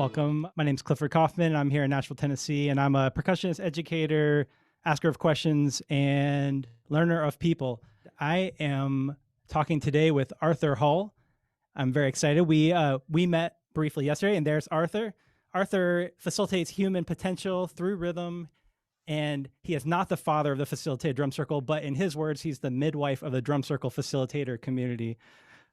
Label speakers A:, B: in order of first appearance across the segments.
A: Welcome. My name is Clifford Kaufman. I'm here in Nashville, Tennessee, and I'm a percussionist, educator, asker of questions, and learner of people. I am talking today with Arthur Hull. I'm very excited. We met briefly yesterday, and there's Arthur. Arthur facilitates human potential through rhythm, and he is not the father of the facilitated drum circle, but in his words, he's the midwife of the drum circle facilitator community.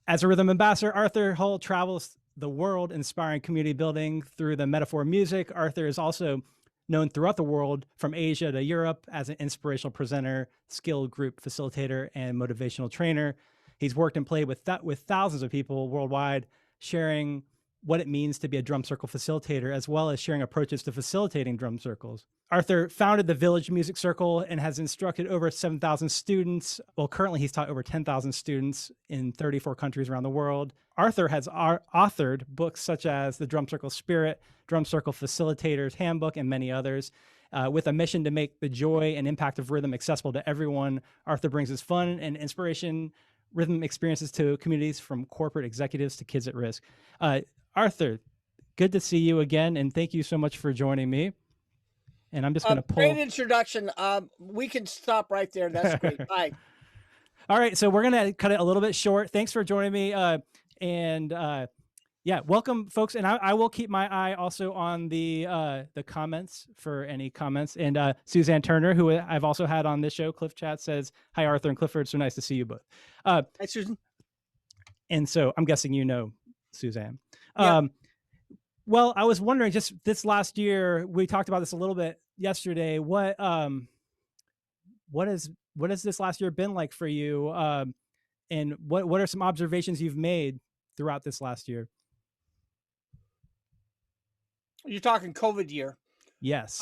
A: As a rhythm ambassador, Arthur Hull travels the world inspiring community building through the metaphor of music. Arthur is also known throughout the world, from Asia to Europe, as an inspirational presenter, skilled group facilitator, and motivational trainer. He's worked and played with thousands of people worldwide, sharing what it means to be a drum circle facilitator, as well as sharing approaches to facilitating drum circles. Arthur founded the Village Music Circle and has instructed over 7,000 students. Well, currently he's taught over 10,000 students in 34 countries around the world. Arthur has authored books such as The Drum Circle Spirit, Drum Circle Facilitator's Handbook, and many others. With a mission to make the joy and impact of rhythm accessible to everyone, Arthur brings his fun and inspiration rhythm experiences to communities, from corporate executives to kids at risk. Arthur, good to see you again, and thank you so much for joining me. And I'm just going to pull.
B: Great introduction. We can stop right there. That's great. Bye.
A: All right, so we're going to cut it a little bit short. Thanks for joining me. Yeah, welcome, folks. And I will keep my eye also on the comments for any comments. And Suzanne Turner, who I've also had on this show, Clif Chat, says, "Hi, Arthur and Clifford. So nice to see you both."
B: Hi, Susan.
A: And so I'm guessing you know Suzanne.
B: Yeah.
A: Well, I was wondering, just this last year, we talked about this a little bit yesterday. What has this last year been like for you? And what are some observations you've made throughout this last year?
B: You're talking COVID year.
A: Yes.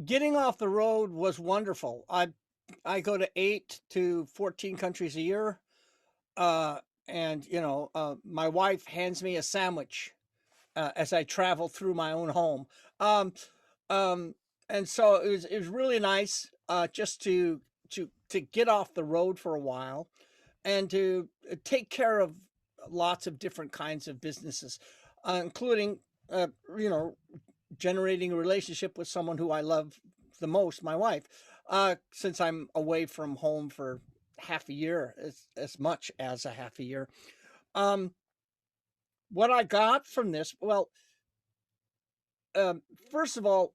B: Getting off the road was wonderful. I go to 8 to 14 countries a year. And my wife hands me a sandwich as I travel through my own home. And so it was really nice just to get off the road for a while and to take care of lots of different kinds of businesses, including generating a relationship with someone who I love the most, my wife, since I'm away from home for half a year, as much as a half a year. What I got from this, well, first of all,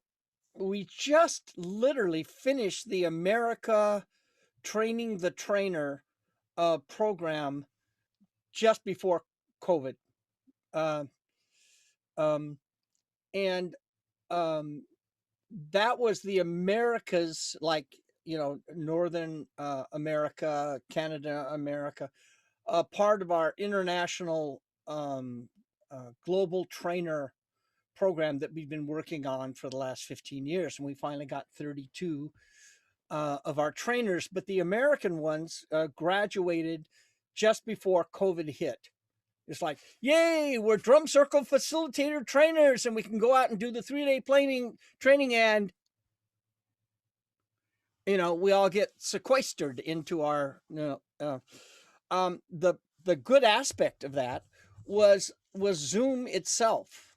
B: we just literally finished the America Training the Trainer program just before COVID. That was the Americas, like, Northern America, Canada, America, part of our international global trainer program that we've been working on for the last 15 years. And we finally got 32 of our trainers, but the American ones graduated just before COVID hit. It's like, yay, we're drum circle facilitator trainers, and we can go out and do the 3-day training, and we all get sequestered into our the good aspect of that was Zoom itself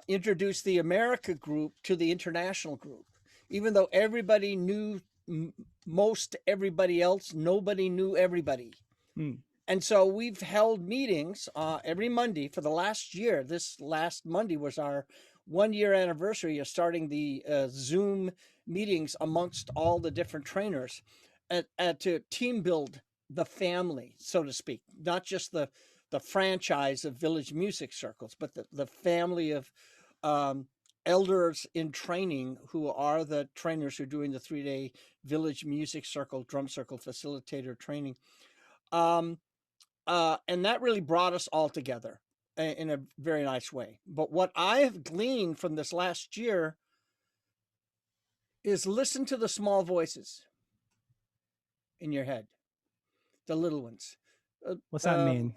B: introduced the America group to the international group. Even though everybody knew most everybody else, nobody knew everybody. And so we've held meetings every Monday for the last year. This last Monday was our 1-year anniversary of starting the Zoom meetings amongst all the different trainers to team build the family, so to speak, not just the franchise of Village Music Circles, but the family of elders in training who are the trainers who are doing the 3-day Village Music Circle, Drum Circle Facilitator training. And that really brought us all together in a very nice way. But what I have gleaned from this last year is listen to the small voices in your head, the little ones.
A: What's that mean?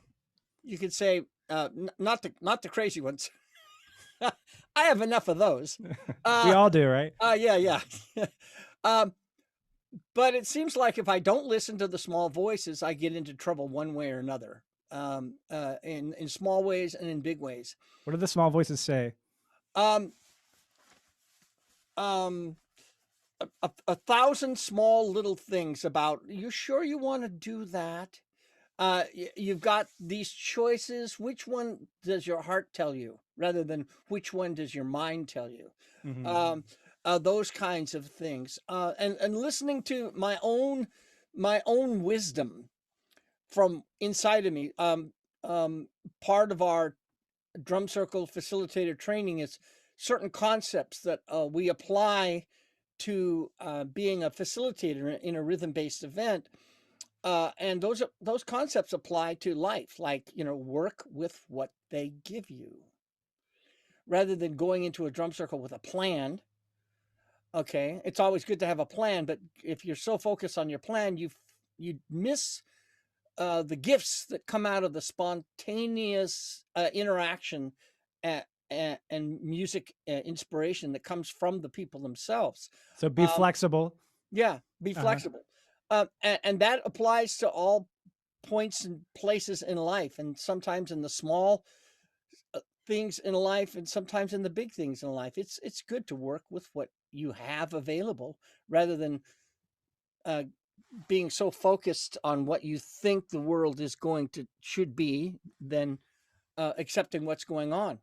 B: You could say, not the crazy ones. I have enough of those.
A: We all do, right?
B: Yeah. But it seems like if I don't listen to the small voices, I get into trouble one way or another. in small ways and in big ways.
A: What do the small voices say?
B: Um, um, a thousand small little things about, you sure you want to do that? You've got these choices. Which one does your heart tell you, rather than which one does your mind tell you?
A: Mm-hmm.
B: Um, those kinds of things, and listening to my own wisdom from inside of me. Part of our Drum Circle Facilitator training is certain concepts that we apply to being a facilitator in a rhythm-based event, and those concepts apply to life. Like, work with what they give you, rather than going into a drum circle with a plan. Okay, it's always good to have a plan, but if you're so focused on your plan, you miss the gifts that come out of the spontaneous interaction, and music inspiration that comes from the people themselves.
A: So be
B: Um,
A: flexible.
B: yeah, be
A: Uh-huh.
B: flexible. And that applies to all points and places in life, and sometimes in the small things in life, and sometimes in the big things in life. It's good to work with what you have available, rather than uh, being so focused on what you think the world is going to should be, than accepting what's going on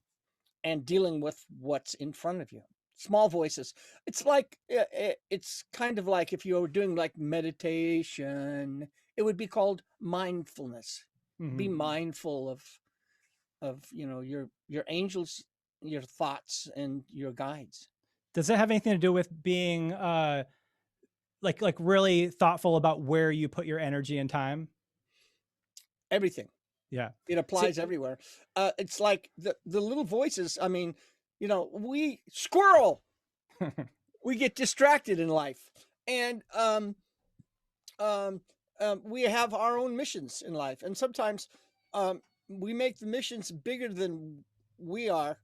B: and dealing with what's in front of you. Small voices. It's like it's kind of like if you were doing like meditation, it would be called mindfulness. Be
A: Mm-hmm.
B: mindful of your angels, your thoughts, and your guides.
A: Does it have anything to do with being like really thoughtful about where you put your energy and time?
B: Everything.
A: Yeah.
B: It
A: See,
B: applies everywhere. It's like the little voices. I mean, we squirrel. We get distracted in life, and um, we have our own missions in life, and sometimes we make the missions bigger than we are,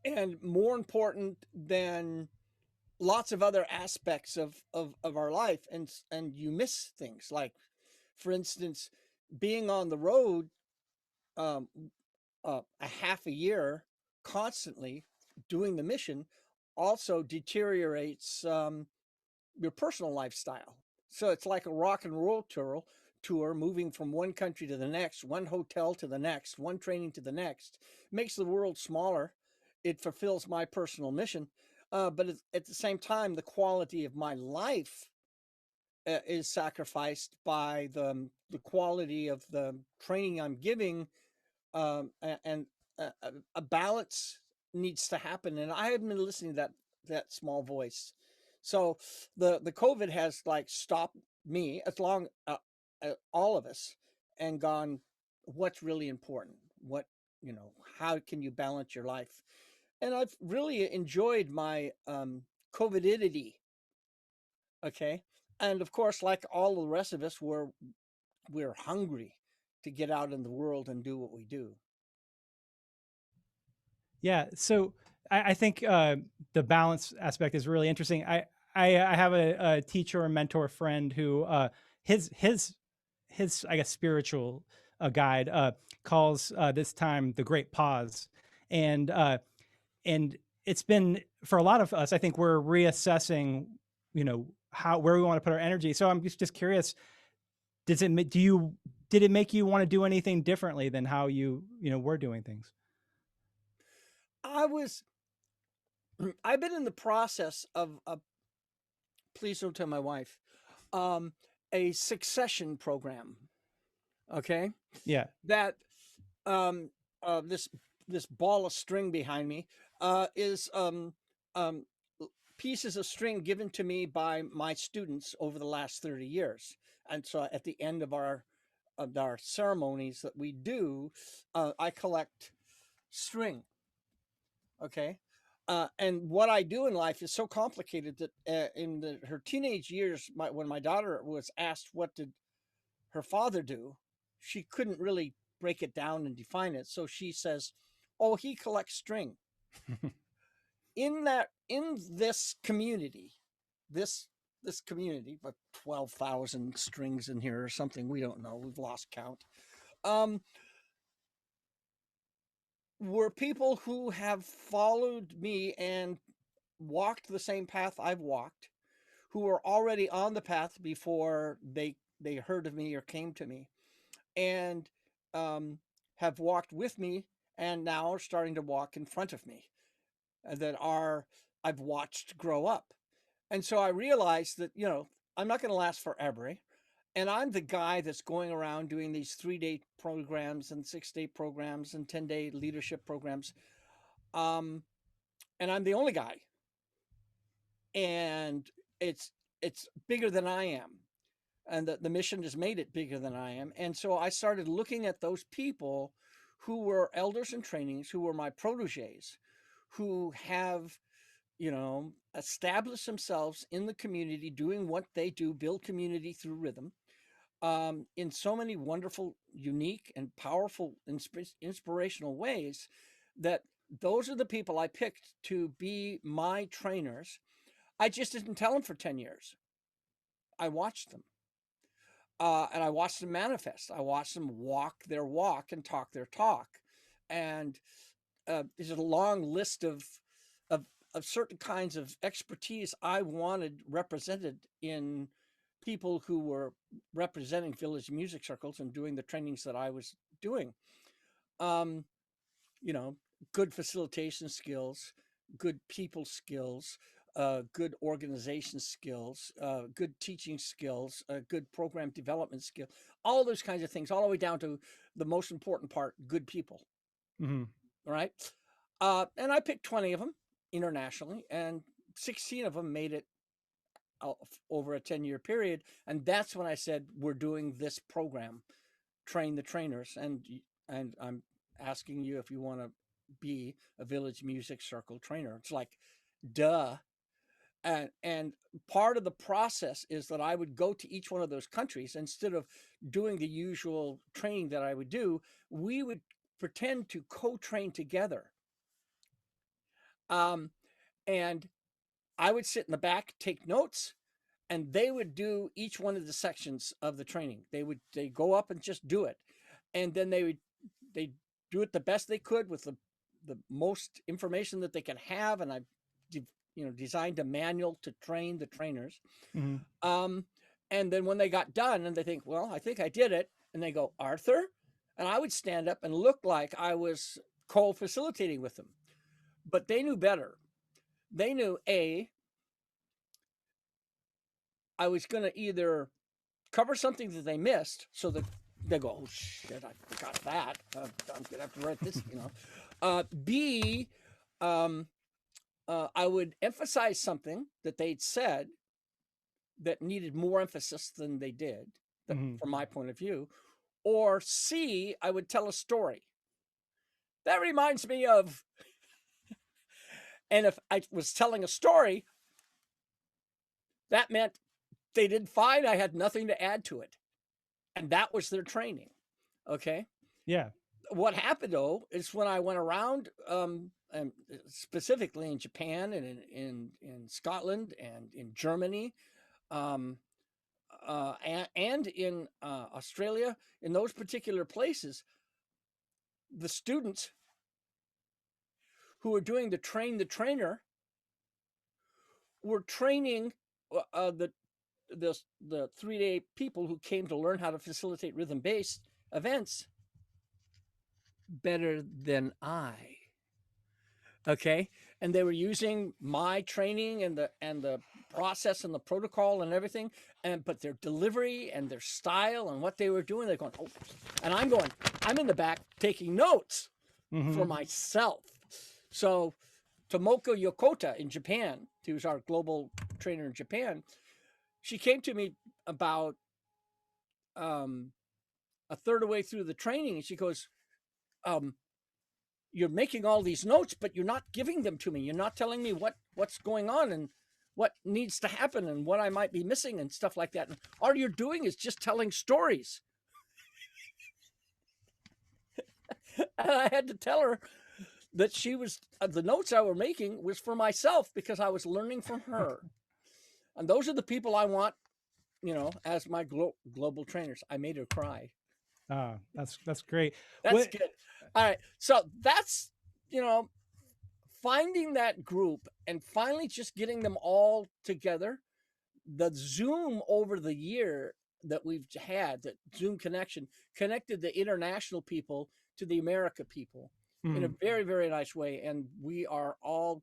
B: and more important than lots of other aspects of our life, and you miss things like, for instance, being on the road um, a half a year constantly doing the mission also deteriorates your personal lifestyle. So it's like a rock and roll tour, moving from one country to the next, one hotel to the next, one training to the next. It makes the world smaller. It fulfills my personal mission, but at the same time, the quality of my life is sacrificed by the quality of the training I'm giving, and a balance needs to happen. And I haven't been listening to that small voice. So the COVID has like stopped me, as long all of us, and gone, what's really important? What how can you balance your life? And I've really enjoyed my COVIDity. Okay, and of course, like all the rest of us, we're hungry to get out in the world and do what we do.
A: yeah. So I think the balance aspect is really interesting. I have a teacher or mentor friend who his his his I guess spiritual guide calls this time the Great Pause, and and it's been for a lot of us. I think we're reassessing, how where we want to put our energy. So I'm just curious. Does it do you did it make you want to do anything differently than how were doing things?
B: I was I've been in the process of please don't tell my wife, um, a succession program. Okay,
A: Yeah.
B: that um, this ball of string behind me is um, pieces of string given to me by my students over the last 30 years. And so at the end of our ceremonies that we do, I collect string. Okay. And what I do in life is so complicated that her teenage years, when my daughter was asked what did her father do, she couldn't really break it down and define it. So she says, "Oh, he collects string." In this community, this this community, but 12,000 strings in here or something. We don't know. We've lost count. Were people who have followed me and walked the same path I've walked, who were already on the path before they heard of me or came to me, and have walked with me and now are starting to walk in front of me, that are I've watched grow up. And so I realized that, I'm not going to last forever. And I'm the guy that's going around doing these 3-day programs and 6-day programs and 10-day leadership programs. And I'm the only guy. And it's bigger than I am. And the mission has made it bigger than I am. And so I started looking at those people who were elders in trainings, who were my proteges, who have, established themselves in the community, doing what they do, build community through rhythm, in so many wonderful, unique, and powerful, inspirational ways, that those are the people I picked to be my trainers. I just didn't tell them for 10 years. I watched them. And I watched them manifest. I watched them walk their walk and talk their talk. And there's a long list of certain kinds of expertise I wanted represented in people who were representing village music circles and doing the trainings that I was doing. Good facilitation skills, good people skills, good organization skills, good teaching skills, good program development skill, all those kinds of things, all the way down to the most important part, good people.
A: Mm-hmm.
B: Right. And I picked 20 of them internationally, and 16 of them made it over a 10-year period. And that's when I said, we're doing this program, Train the Trainers. And I'm asking you if you want to be a village music circle trainer. It's like, duh. And part of the process is that I would go to each one of those countries. Instead of doing the usual training that I would do, we would pretend to co-train together. And I would sit in the back, take notes, and they would do each one of the sections of the training. They go up and just do it. And then they do it the best they could with the most information that they can have. And I designed a manual to train the trainers.
A: Mm-hmm.
B: And then when they got done and they think, well, I think I did it. And they go, Arthur? And I would stand up and look like I was co-facilitating with them. But they knew better. They knew, I was going to either cover something that they missed, so that they go, oh shit, I forgot that. I'm going to have to write this, B, I would emphasize something that they'd said that needed more emphasis than they did, from my point of view. Or C, I would tell a story. That reminds me of, and if I was telling a story, that meant they did fine. I had nothing to add to it. And that was their training. Okay.
A: Yeah.
B: What happened though is when I went around, and specifically in Japan and in Scotland and in Germany, and in Australia, in those particular places, the students who were doing the train the trainer were training the 3-day people who came to learn how to facilitate rhythm-based events better than I. Okay. And they were using my training and the process and the protocol and everything, but their delivery and their style and what they were doing, they're going, oh, and I'm in the back taking notes for myself. So Tomoko Yokota in Japan, who's our global trainer in Japan, she came to me about a third of the way through the training, and she goes, you're making all these notes, but you're not giving them to me. You're not telling me what's going on and what needs to happen and what I might be missing and stuff like that. And all you're doing is just telling stories. And I had to tell her that she was, the notes I were making was for myself because I was learning from her. And those are the people I want, as my global trainers. I made her cry.
A: That's great.
B: That's
A: What
B: good. All right. So that's, you know, finding that group and finally just getting them all together. The Zoom over the year that we've had, that Zoom connection connected the international people to the America people in a very, very nice way. And we are all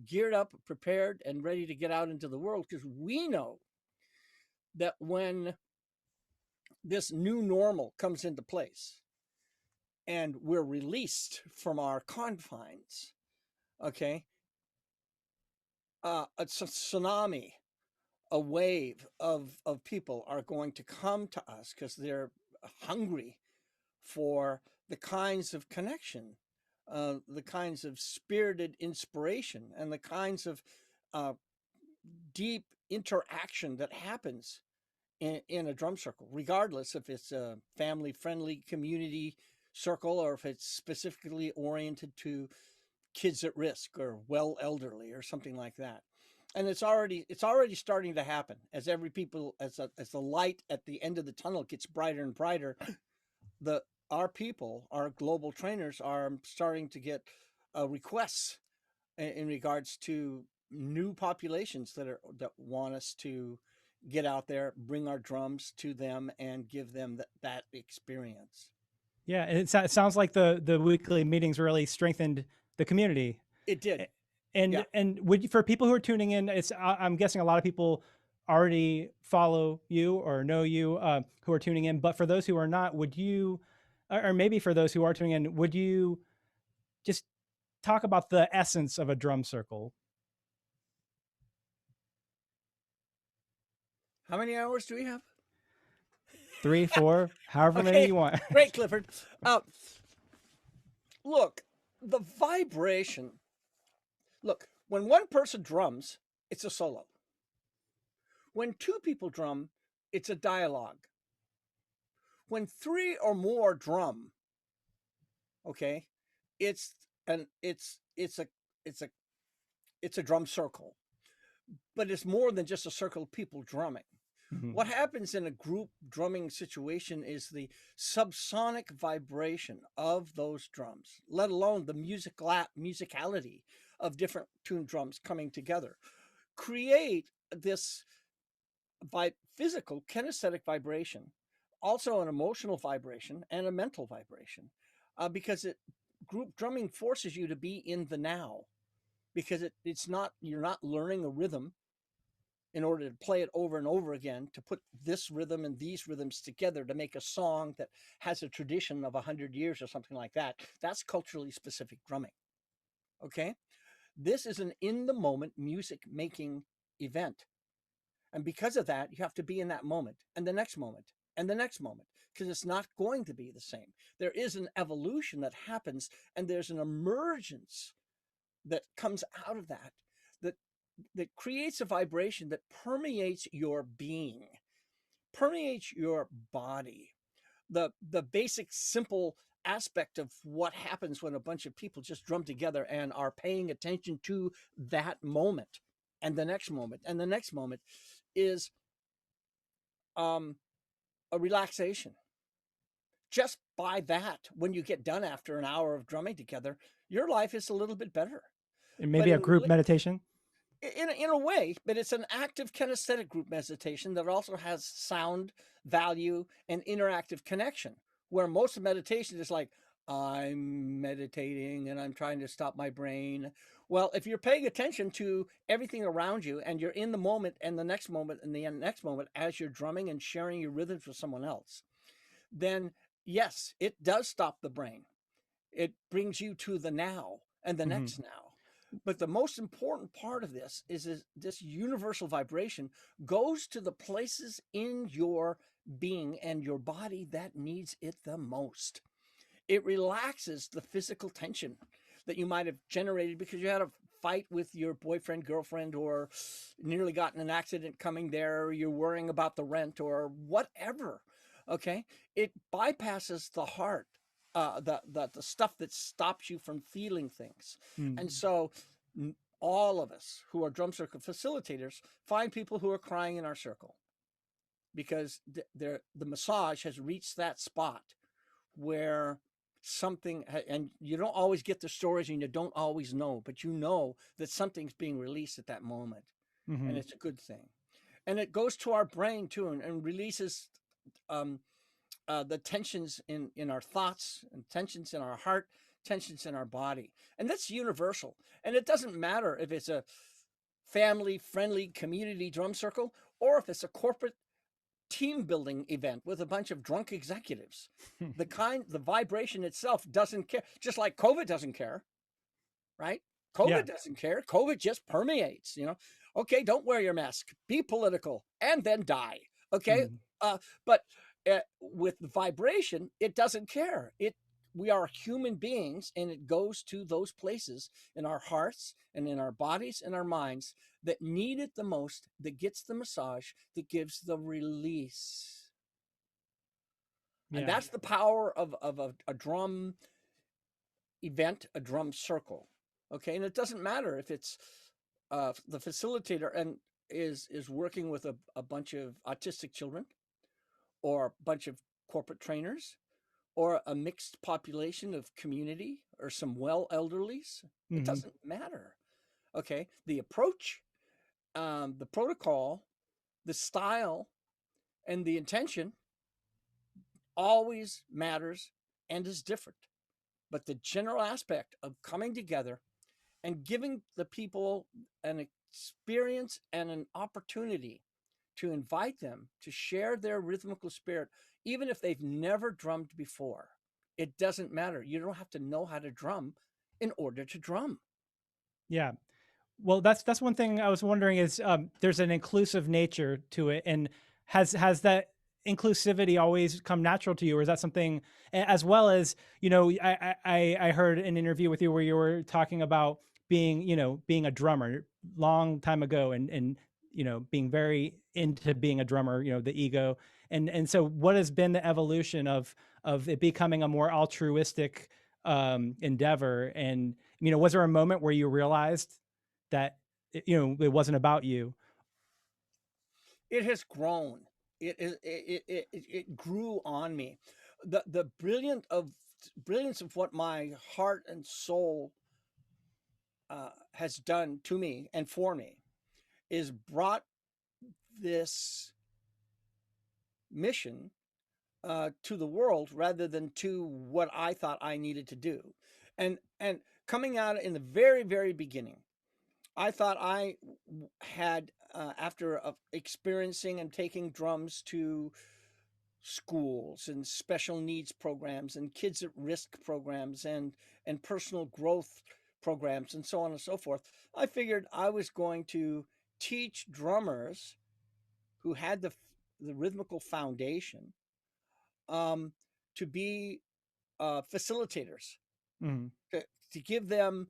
B: geared up, prepared, and ready to get out into the world, because we know that when this new normal comes into place and we're released from our confines, okay, a tsunami, a wave of people are going to come to us because they're hungry for the kinds of connection, the kinds of spirited inspiration, and the kinds of uh, deep interaction that happens in a drum circle, regardless if it's a family friendly community circle or if it's specifically oriented to kids at risk or well elderly or something like that. And it's already starting to happen as the light at the end of the tunnel gets brighter and brighter. Our global trainers are starting to get requests in regards to new populations that want us to get out there, bring our drums to them, and give them that experience.
A: Yeah, and it sounds like the weekly meetings really strengthened the community.
B: It did.
A: And
B: Yeah.
A: would you, for people who are tuning in, I'm guessing a lot of people already follow you or know you, who are tuning in. But for those who are not, would you, or maybe for those who are tuning in, would you just talk about the essence of a drum circle?
B: How many hours do we have?
A: 3, 4, however many
B: Okay,
A: you want.
B: great, Clifford. Look, the vibration. Look, when one person drums, it's a solo. When two people drum, it's a dialogue. When three or more drum, okay, it's an it's a it's a it's a drum circle. But it's more than just a circle of people drumming.
A: Mhm.
B: What happens in a group drumming situation is the subsonic vibration of those drums, let alone the musicality of different tuned drums coming together, create this physical kinesthetic vibration, also an emotional vibration and a mental vibration, because group drumming forces you to be in the now, because it's not, you're not learning a rhythm in order to play it over and over again, to put this rhythm and these rhythms together to make a song that has a tradition of 100 years or something like that. That's culturally specific drumming. Okay. This is an in the moment music making event. And because of that, you have to be in that moment and the next moment and the next moment, because it's not going to be the same. There is an evolution that happens, and there's an emergence that comes out of that that creates a vibration that permeates your being, permeates your body. The basic simple aspect of what happens when a bunch of people just drum together and are paying attention to that moment and the next moment and the next moment is um, a relaxation. Just by that, when you get done after an hour of drumming together, your life is a little bit better.
A: And
B: But
A: maybe a group meditation.
B: in a way, but it's an active kinesthetic group meditation that also has sound value and interactive connection, where most of meditation is like, I'm meditating and I'm trying to stop my brain. Well, if you're paying attention to everything around you and you're in the moment and the next moment and the next moment as you're drumming and sharing your rhythms with someone else, then yes, it does stop the brain. It brings you to the now and the next now. But the most important part of this is this universal vibration goes to the places in your being and your body that needs it the most. It relaxes the physical tension that you might have generated because you had a fight with your boyfriend, girlfriend, or nearly got in an accident coming there, or you're worrying about the rent or whatever. Okay. It bypasses the heart, the stuff that stops you from feeling things.
A: Mm.
B: And so all of us who are drum circle facilitators find people who are crying in our circle because the massage has reached that spot where something, and you don't always get the stories and you don't always know, but you know that something's being released at that moment, and it's a good thing. And it goes to our brain too, and releases the tensions in our thoughts, and tensions in our heart, tensions in our body. And that's universal. And it doesn't matter if it's a family friendly community drum circle or if it's a corporate team building event with a bunch of drunk executives. The vibration itself doesn't care, just like COVID doesn't care, right? COVID doesn't care. COVID just permeates, Okay, don't wear your mask, be political, and then die. Okay. But with the vibration, it doesn't care. We are human beings, and it goes to those places in our hearts and in our bodies and our minds that need it the most, that gets the massage, that gives the release. And that's the power of a drum event, a drum circle. Okay. And it doesn't matter if it's the facilitator and is working with a bunch of autistic children or a bunch of corporate trainers or a mixed population of community or some well elderlies. It doesn't matter. Okay. The approach, the protocol, the style, and the intention always matters and is different. But the general aspect of coming together and giving the people an experience and an opportunity to invite them to share their rhythmical spirit, even if they've never drummed before. It doesn't matter. You don't have to know how to drum in order to drum.
A: Yeah. Well, that's one thing I was wondering is there's an inclusive nature to it, and has that inclusivity always come natural to you, or is that something, as well as I heard an interview with you where you were talking about being a drummer long time ago, and being very into being a drummer, the ego, and so what has been the evolution of it becoming a more altruistic endeavor, and was there a moment where you realized that it wasn't about you?
B: It has grown. It grew on me. The brilliance of what my heart and soul has done to me and for me is brought this mission to the world rather than to what I thought I needed to do. And coming out in the very, very beginning, I thought I had, after experiencing and taking drums to schools and special needs programs and kids at risk programs and personal growth programs and so on and so forth, I figured I was going to teach drummers who had the rhythmical foundation to be facilitators,
A: Mm-hmm.
B: to give them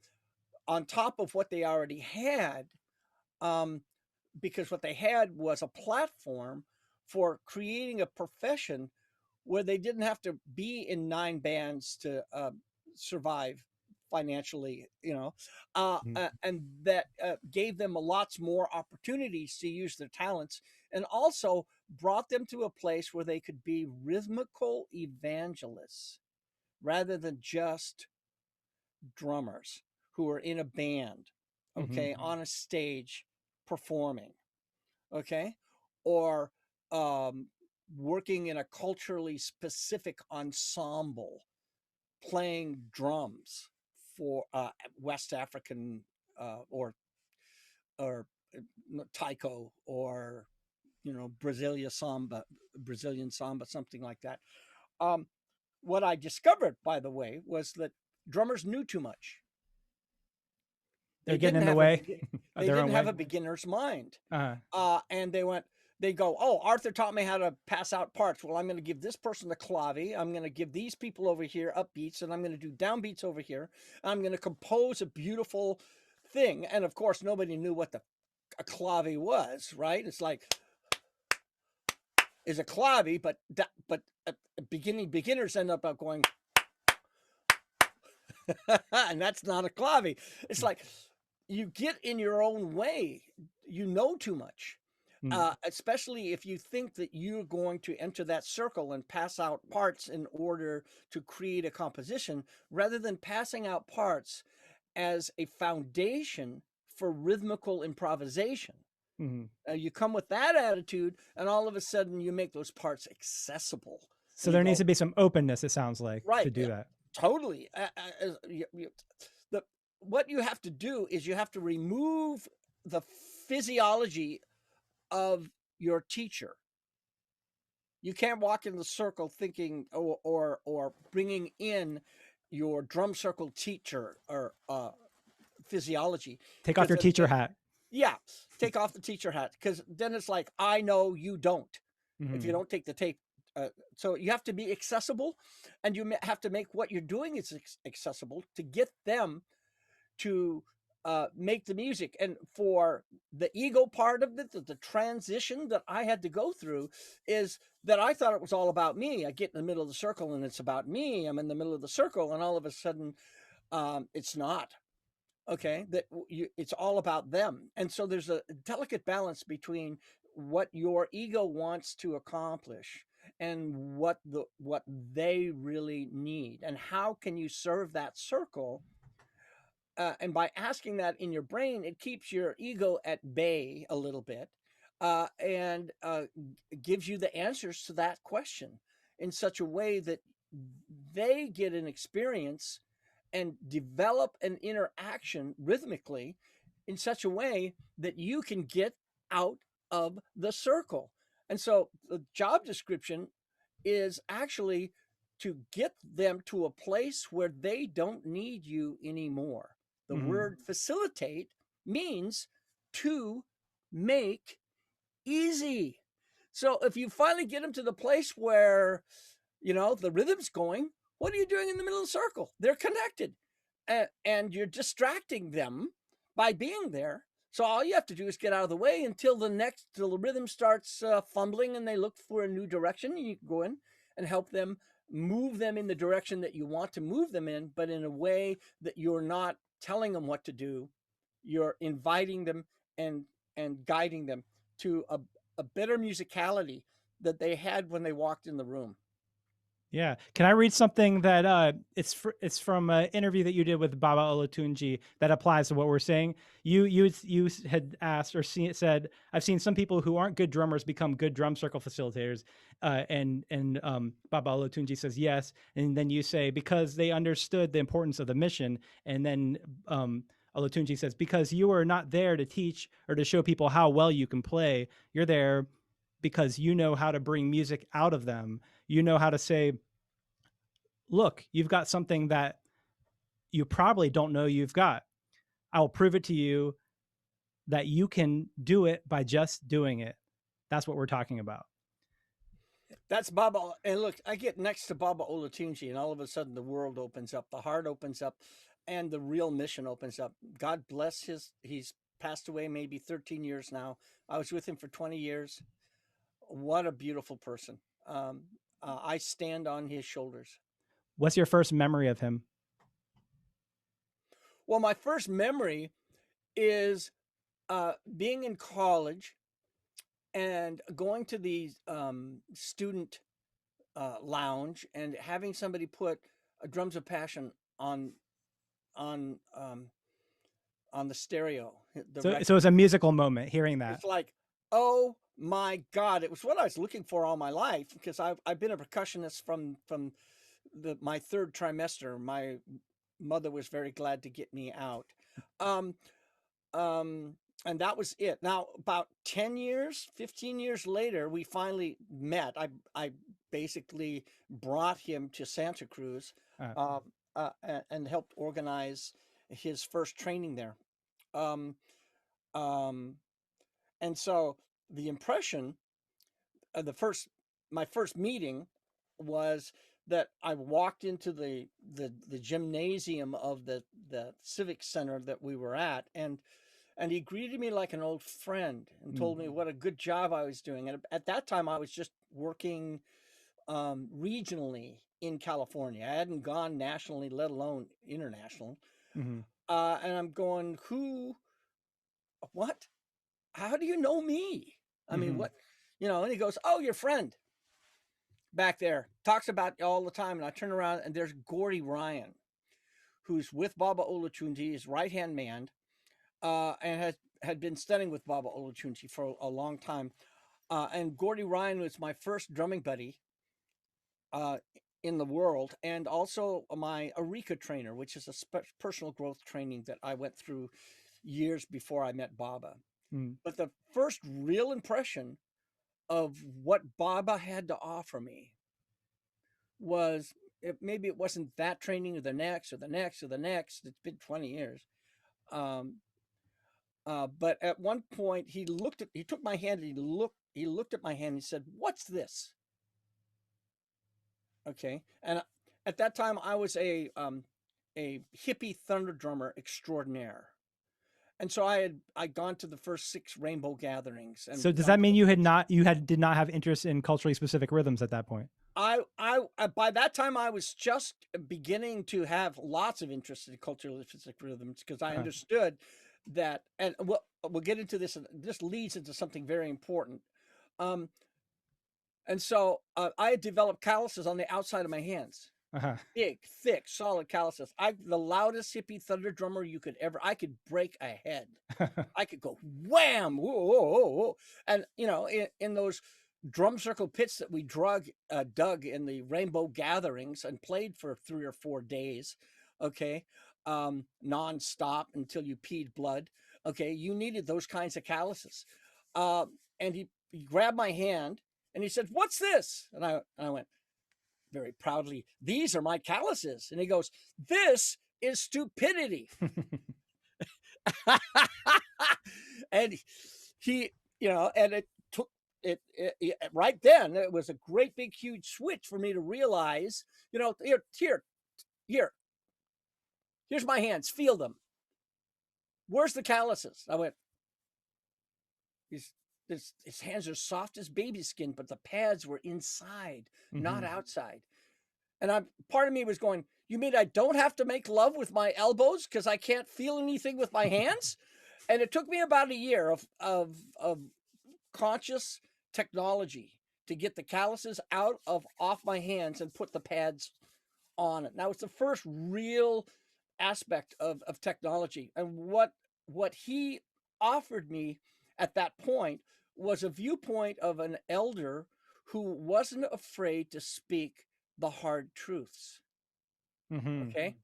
B: on top of what they already had, because what they had was a platform for creating a profession where they didn't have to be in 9 bands to survive financially, and that gave them lots more opportunities to use their talents, and also brought them to a place where they could be rhythmical evangelists rather than just drummers who are in a band, okay, on a stage performing, okay, or working in a culturally specific ensemble playing drums for West African or taiko, or Brazilian samba, something like that. What I discovered, by the way, was that drummers knew too much.
A: They're getting in the way.
B: They didn't have a beginner's mind. And they go, oh, Arthur taught me how to pass out parts. Well, I'm going to give this person the clave. I'm going to give these people over here upbeats, and I'm going to do downbeats over here. I'm going to compose a beautiful thing. And of course, nobody knew what a clave was, right? It's like, is a clave, but beginners end up going, and that's not a clave. It's like, you get in your own way. You know too much. Especially if you think that you're going to enter that circle and pass out parts in order to create a composition, rather than passing out parts as a foundation for rhythmical improvisation.
A: Mm-hmm.
B: You come with that attitude, and all of a sudden you make those parts accessible.
A: So
B: And you
A: there needs
B: go,
A: to be some openness, it sounds like, to
B: right,
A: do that.
B: totally. The, what you have to do is you have to remove the physiology of your teacher. You can't walk in the circle thinking or bringing in your drum circle teacher or physiology,
A: Take off
B: because
A: your teacher hat.
B: yeah, take off the teacher hat, because then it's like, I know you don't. If you
A: Mm-hmm.
B: don't take the tape, so you have to be accessible, and you have to make what you're doing is accessible to get them to make the music. And for the ego part of it, the transition that I had to go through is that I thought it was all about me. I get in the middle of the circle and it's about me. I'm in the middle of the circle, and all of a sudden, it's not. Okay, that it's all about them. And so there's a delicate balance between what your ego wants to accomplish and what they really need, and how can you serve that circle. And by asking that in your brain, it keeps your ego at bay a little bit, and gives you the answers to that question in such a way that they get an experience and develop an interaction rhythmically in such a way that you can get out of the circle. And so the job description is actually to get them to a place where they don't need you anymore. The
A: Mm-hmm.
B: word facilitate means to make easy. So if you finally get them to the place where, the rhythm's going, what are you doing in the middle of the circle? They're connected, and you're distracting them by being there. So all you have to do is get out of the way until the rhythm starts fumbling and they look for a new direction. And you can go in and help them, move them in the direction that you want to move them in, but in a way that you're not telling them what to do. You're inviting them and guiding them to a better musicality that they had when they walked in the room.
A: Yeah. Can I read something that it's from an interview that you did with Baba Olatunji that applies to what we're saying? You had asked or said, I've seen some people who aren't good drummers become good drum circle facilitators, and Baba Olatunji says yes, and then you say because they understood the importance of the mission, and then Olatunji says because you are not there to teach or to show people how well you can play, you're there because you know how to bring music out of them. You know how to say, look, you've got something that you probably don't know you've got. I will prove it to you that you can do it by just doing it. That's what we're talking about.
B: That's Baba. And look, I get next to Baba Olatunji, and all of a sudden the world opens up, the heart opens up, and the real mission opens up. God bless he's passed away maybe 13 years now. I was with him for 20 years. What a beautiful person. I stand on his shoulders.
A: What's your first memory of him?
B: Well, my first memory is being in college and going to the student lounge and having somebody put a Drums of Passion on um, on the stereo, the
A: So
B: record.
A: it's a musical moment hearing that.
B: It's like, oh my God! It was what I was looking for all my life, because I've been a percussionist from my third trimester. My mother was very glad to get me out. Um, um, and that was it. Now, about 10 years, 15 years later, we finally met. I basically brought him to Santa Cruz,
A: Uh,
B: uh, and helped organize his first training there. Um, um, and so the impression of my first meeting was that I walked into the gymnasium of the civic center that we were at, and he greeted me like an old friend and
A: mm,
B: told me what a good job I was doing. And at that time, I was just working regionally in California. I hadn't gone nationally, let alone international.
A: mm-hmm.
B: And I'm going, what? How do you know me? I mean,
A: Mm-hmm.
B: what, and he goes, oh, your friend back there talks about you all the time. And I turn around and there's Gordy Ryan, who's with Baba Olatunji, his right-hand man, and had been studying with Baba Olatunji for a long time. And Gordy Ryan was my first drumming buddy uh, in the world, and also my Eureka trainer, which is a personal growth training that I went through years before I met Baba.
A: Mm.
B: But the first real impression of what Baba had to offer me was maybe it wasn't that training or the next or the next or the next. It's been 20 years. Um, but at one point he took my hand and he looked at my hand and he said, "What's this?" Okay. And at that time I was a hippie thunder drummer extraordinaire. And so I'd gone to the first 6 rainbow gatherings and
A: So does
B: gone
A: that
B: to
A: mean
B: the first
A: you did not have interest in culturally specific rhythms at that point?
B: I by that time I was just beginning to have lots of interest in culturally specific rhythms because I
A: Uh,
B: understood that, and we'll get into this. And this leads into something very important. Um, and so I had developed calluses on the outside of my hands,
A: uh-huh.
B: big, thick, solid calluses. The loudest hippie thunder drummer you could ever. I could break a head. I could go wham, whoa, whoa, whoa, whoa. And in those drum circle pits that we dug in the rainbow gatherings and played for 3 or 4 days, okay, nonstop until you peed blood. Okay, you needed those kinds of calluses. And he grabbed my hand and he said, "What's this?" And I went very proudly, "These are my calluses." And he goes, "This is stupidity." And he, and it took it right then. It was a great big huge switch for me to realize, here, here's my hands, feel them. Where's the calluses? I went, his his hands are soft as baby skin, but the pads were inside, not
A: Mm-hmm.
B: outside. And part of me was going, you mean I don't have to make love with my elbows because I can't feel anything with my hands? And it took me about a year of conscious technology to get the calluses out of off my hands and put the pads on it. Now it's the first real aspect of technology. And what he offered me at that point was a viewpoint of an elder who wasn't afraid to speak the hard truths.
A: Mm-hmm.
B: Okay.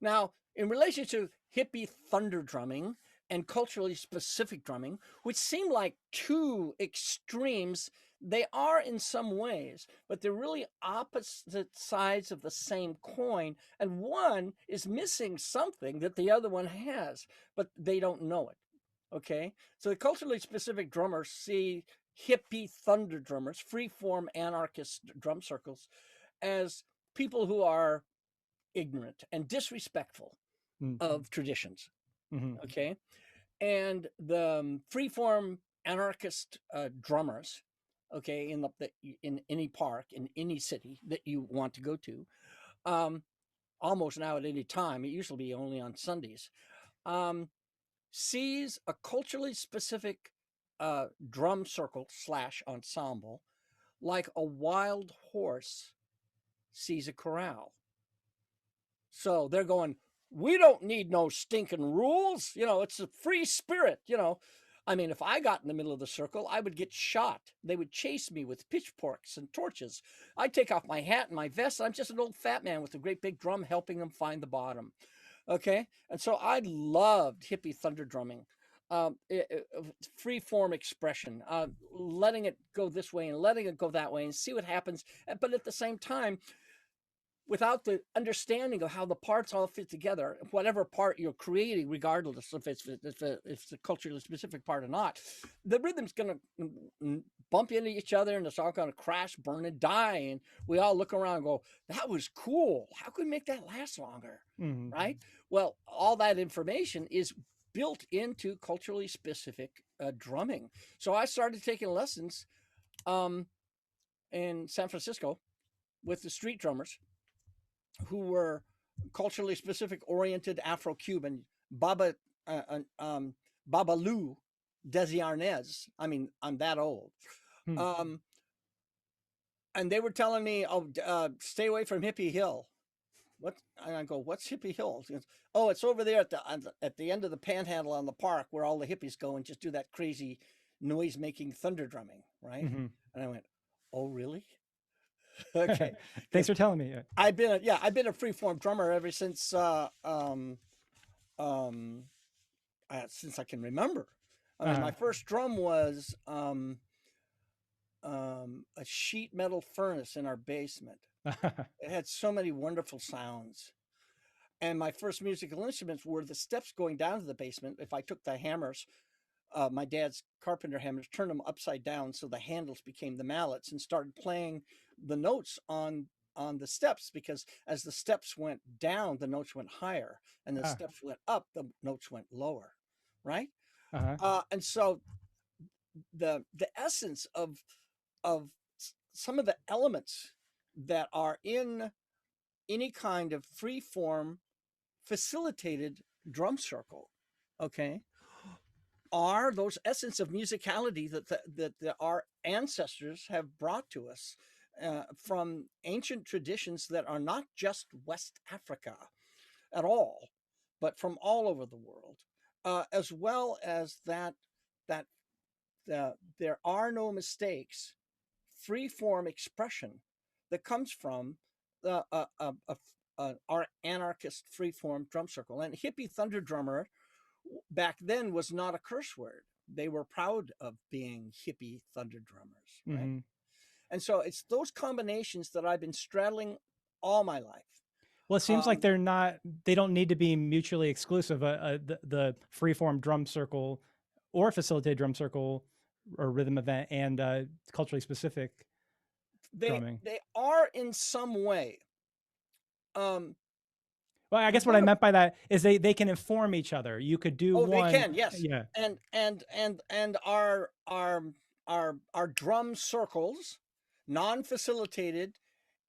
B: Now, in relation to hippie thunder drumming and culturally specific drumming, which seem like two extremes, they are in some ways, but they're really opposite sides of the same coin. And one is missing something that the other one has, but they don't know it. Okay. So the culturally specific drummers see hippie thunder drummers, freeform anarchist drum circles, as people who are ignorant and disrespectful of traditions.
A: Mm-hmm.
B: Okay. And the freeform anarchist drummers, okay, in any park, in any city that you want to go to, um, almost now at any time, it used to be only on Sundays, um, sees a culturally specific drum circle / ensemble like a wild horse sees a corral. So they're going, we don't need no stinking rules. It's a free spirit. I mean, if I got in the middle of the circle, I would get shot. They would chase me with pitchforks and torches. I'd take off my hat and my vest. I'm just an old fat man with a great big drum helping them find the bottom. Okay. And so I loved hippie thunder drumming. Free form expression, letting it go this way and letting it go that way and see what happens. But at the same time, without the understanding of how the parts all fit together, whatever part you're creating, regardless if it's a culturally specific part or not, the rhythm's going to bump into each other and it's all going to crash, burn, and die. And we all look around and go, that was cool. How could we make that last longer?
A: Mm-hmm.
B: Right? Well, all that information is built into culturally specific drumming. So I started taking lessons in San Francisco with the street drummers who were culturally specific oriented Afro-Cuban Baba Babalu Desiarnez. I mean, I'm that old.
A: Hmm.
B: Um, and they were telling me, "Oh, stay away from Hippie Hill." What? And I go, "What's Hippie Hill?" He goes, "Oh, it's over there at the end of the Panhandle on the park where all the hippies go and just do that crazy noise-making thunder drumming, right?"
A: Hmm.
B: And I went, "Oh, really?" Okay,
A: Thanks
B: because
A: for telling me.
B: I've been a freeform drummer ever um, since I can remember. I mean, my
A: Uh,
B: first drum was a sheet metal furnace in our basement. It had so many wonderful sounds. And my first musical instruments were the steps going down to the basement. If I took the hammers, my dad's carpenter hammers, turned them upside down so the handles became the mallets, and started playing the notes on the steps, because as the steps went down, the notes went higher, and the
A: uh,
B: steps went up, the notes went lower, right?
A: uh-huh.
B: And so the essence of some of the elements that are in any kind of free form facilitated drum circle, okay, are those essence of musicality that our ancestors have brought to us from ancient traditions that are not just West Africa at all, but from all over the world, as well as that there are no mistakes, free form expression that comes from our anarchist free form drum circle. And hippie thunder drummer back then was not a curse word. They were proud of being hippie thunder drummers, right?
A: Hmm.
B: And so it's those combinations that I've been straddling all my life.
A: Well, it seems like
B: Um,
A: they don't need to be mutually exclusive. The freeform drum circle or facilitated drum circle or rhythm event and culturally specific drumming.
B: they are in some way. Um,
A: Well, I
B: you
A: guess what
B: go
A: I
B: to
A: meant by that is they can inform each other. You could do
B: Oh, they
A: one.
B: can, yes.
A: Yeah.
B: And our drum circles, non-facilitated,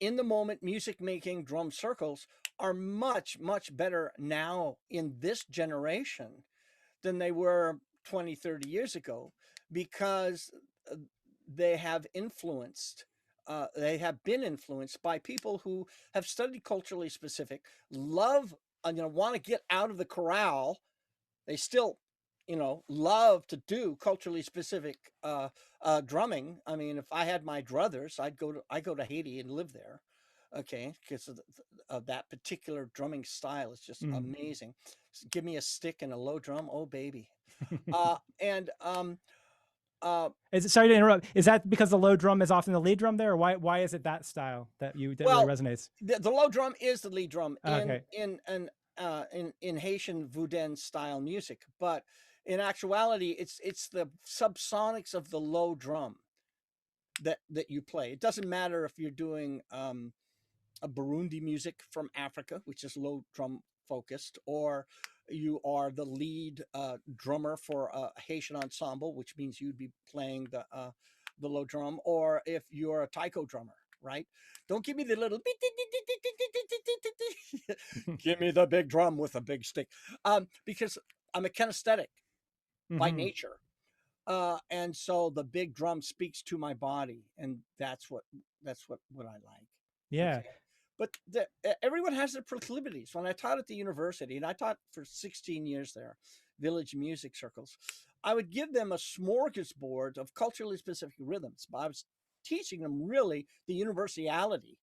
B: in the moment music making drum circles are much better now in this generation than they were 20, 30 years ago, because uh, they have influenced they have been influenced by people who have studied culturally specific, love, want to get out of the corral. They still, love to do culturally specific drumming. I mean, if I had my druthers, I go to Haiti and live there. Okay, because of that particular drumming style. It's just
A: Mm.
B: amazing. Give me a stick and a low drum, oh baby. And
A: Is it, sorry to interrupt. Is that because the low drum is often the lead drum there, or why is it that style that really
B: Well,
A: resonates?
B: the low drum is the lead drum
A: Okay.
B: in Haitian Voudin style music, but in actuality, it's the subsonics of the low drum that you play. It doesn't matter if you're doing a Burundi music from Africa, which is low drum focused, or you are the lead drummer for a Haitian ensemble, which means you'd be playing the low drum, or if you're a taiko drummer, right? Don't give me the little give me the big drum with a big stick, because I'm a kinesthetic by
A: Hmm.
B: nature, and so the big drum speaks to my body, and that's what I like.
A: Yeah.
B: Okay, but everyone has their proclivities. When I taught at the university, and I taught for 16 years there, village music circles, I would give them a smorgasbord of culturally specific rhythms, but I was teaching them really the universality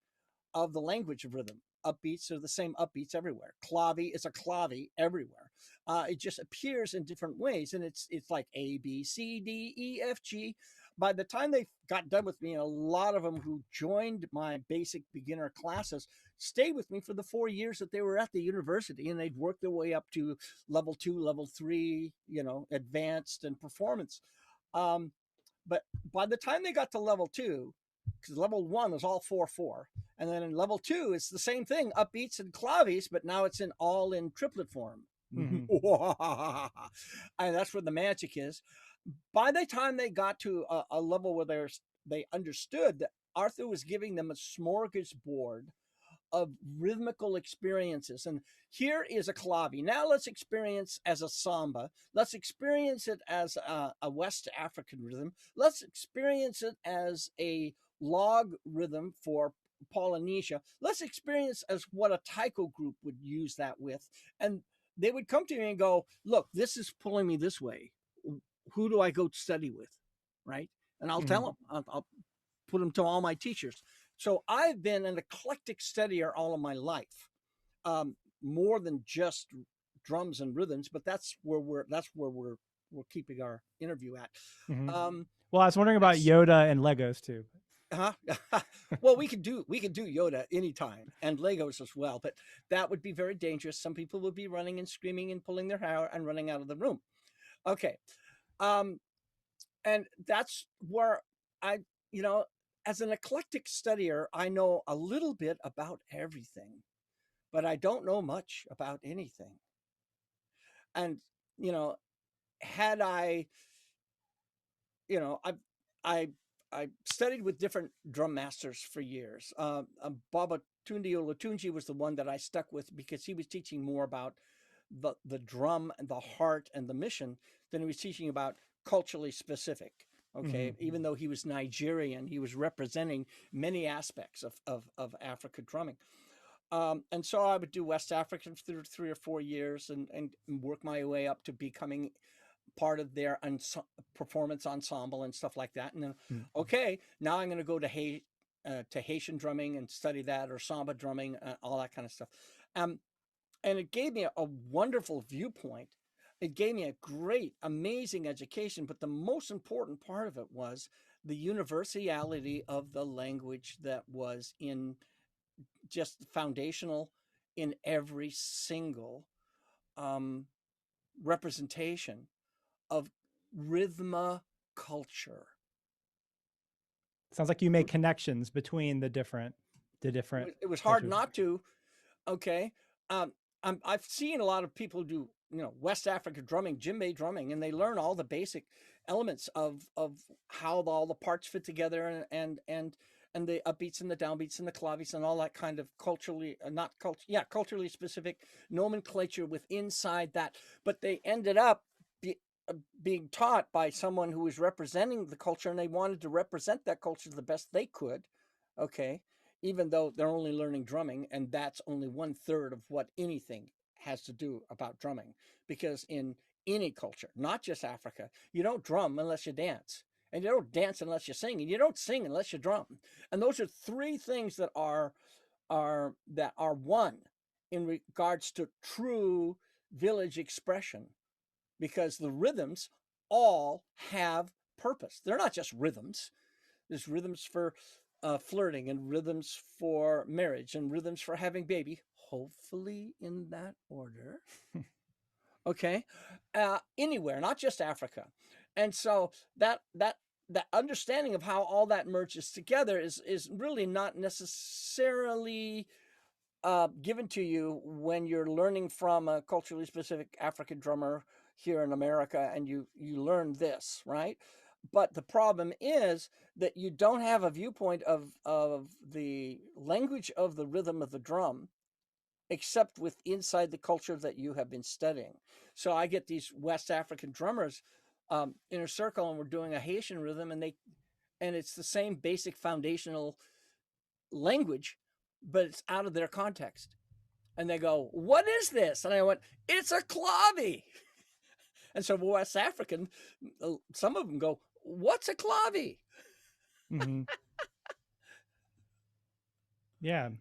B: of the language of rhythm. Upbeats are the same upbeats everywhere. Clavi is a clavi everywhere. It just appears in different ways, and it's like A B C D E F G. By the time they got done with me, a lot of them who joined my basic beginner classes stayed with me for the 4 years that they were at the university, and they'd worked their way up to level 2, level 3, advanced and performance. Um, but by the time they got to level 2, because level 1 is all 4/4, and then in level 2 it's the same thing, upbeats and clavies, but now it's all in triplet form.
A: Hmm.
B: And that's where the magic is. By the time they got to a level where they understood that Arthur was giving them a smorgasbord of rhythmical experiences. And here is a clavi. Now let's experience as a samba. Let's experience it as a West African rhythm. Let's experience it as a log rhythm for Polynesia. Let's experience as what a taiko group would use that with. And they would come to me and go, look, this is pulling me this way. Who do I go study with? Right. And I'll tell them, I'll put them to all my teachers. So I've been an eclectic studier all of my life, more than just drums and rhythms. But that's where we're keeping our interview at.
A: Well, I was wondering about Yoda and Legos too.
B: Well, we could do Yoda anytime and Legos as well, but that would be very dangerous. Some people would be running and screaming and pulling their hair and running out of the room. Okay. And that's where I, as an eclectic studier, I know a little bit about everything, but I don't know much about anything. And, had I, I studied with different drum masters for years. Baba Tundi Olatunji was the one that I stuck with because he was teaching more about the drum and the heart and the mission than he was teaching about culturally specific. Okay. Even though he was Nigerian, he was representing many aspects of Africa drumming. And so I would do West African for 3 or 4 years and work my way up to becoming part of their performance ensemble and stuff like that. And then, okay, now I'm going to go to Haitian drumming and study that, or samba drumming, all that kind of stuff. And it gave me a wonderful viewpoint. It gave me a great, amazing education. But the most important part of it was the universality of the language that was in just foundational in every single representation of rhythma culture.
A: Sounds like you make connections between the different.
B: It was hard not to. Okay. I've seen a lot of people do, West Africa drumming, djembe drumming, and they learn all the basic elements of how all the parts fit together and the upbeats and the downbeats and the clavis and all that kind of culturally specific nomenclature with inside that. But they ended up being taught by someone who was representing the culture, and they wanted to represent that culture the best they could. Okay. Even though they're only learning drumming, and that's only 1/3 of what anything has to do about drumming. Because in any culture, not just Africa, you don't drum unless you dance, and you don't dance unless you sing, and you don't sing unless you drum. And those are 3 things that are one in regards to true village expression, because the rhythms all have purpose. They're not just rhythms. There's rhythms for flirting, and rhythms for marriage, and rhythms for having baby, hopefully in that order. Okay. Anywhere, not just Africa. And so that understanding of how all that merges together is really not necessarily given to you when you're learning from a culturally specific African drummer here in America, and you learn this, right? But the problem is that you don't have a viewpoint of the language of the rhythm of the drum, except with inside the culture that you have been studying. So I get these West African drummers in a circle, and we're doing a Haitian rhythm, and it's the same basic foundational language, but it's out of their context. And they go, "What is this?" And I went, "It's a clavi." And so West African, some of them go, "What's a clavi?"
A: Yeah,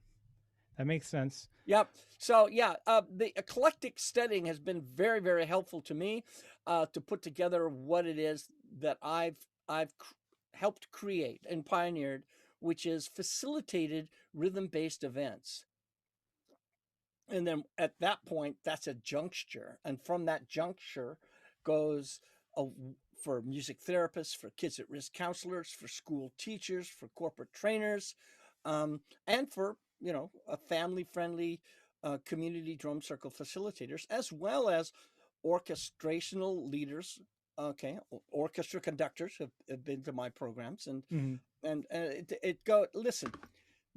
A: that makes sense.
B: Yep. So yeah, the eclectic studying has been very, very helpful to me to put together what it is that I've helped create and pioneered, which is facilitated rhythm-based events. And then at that point, that's a juncture. And from that juncture goes for music therapists, for kids at risk counselors, for school teachers, for corporate trainers, and for, a family-friendly community drum circle facilitators, as well as orchestrational leaders. Okay, orchestra conductors have been to my programs, and it go listen.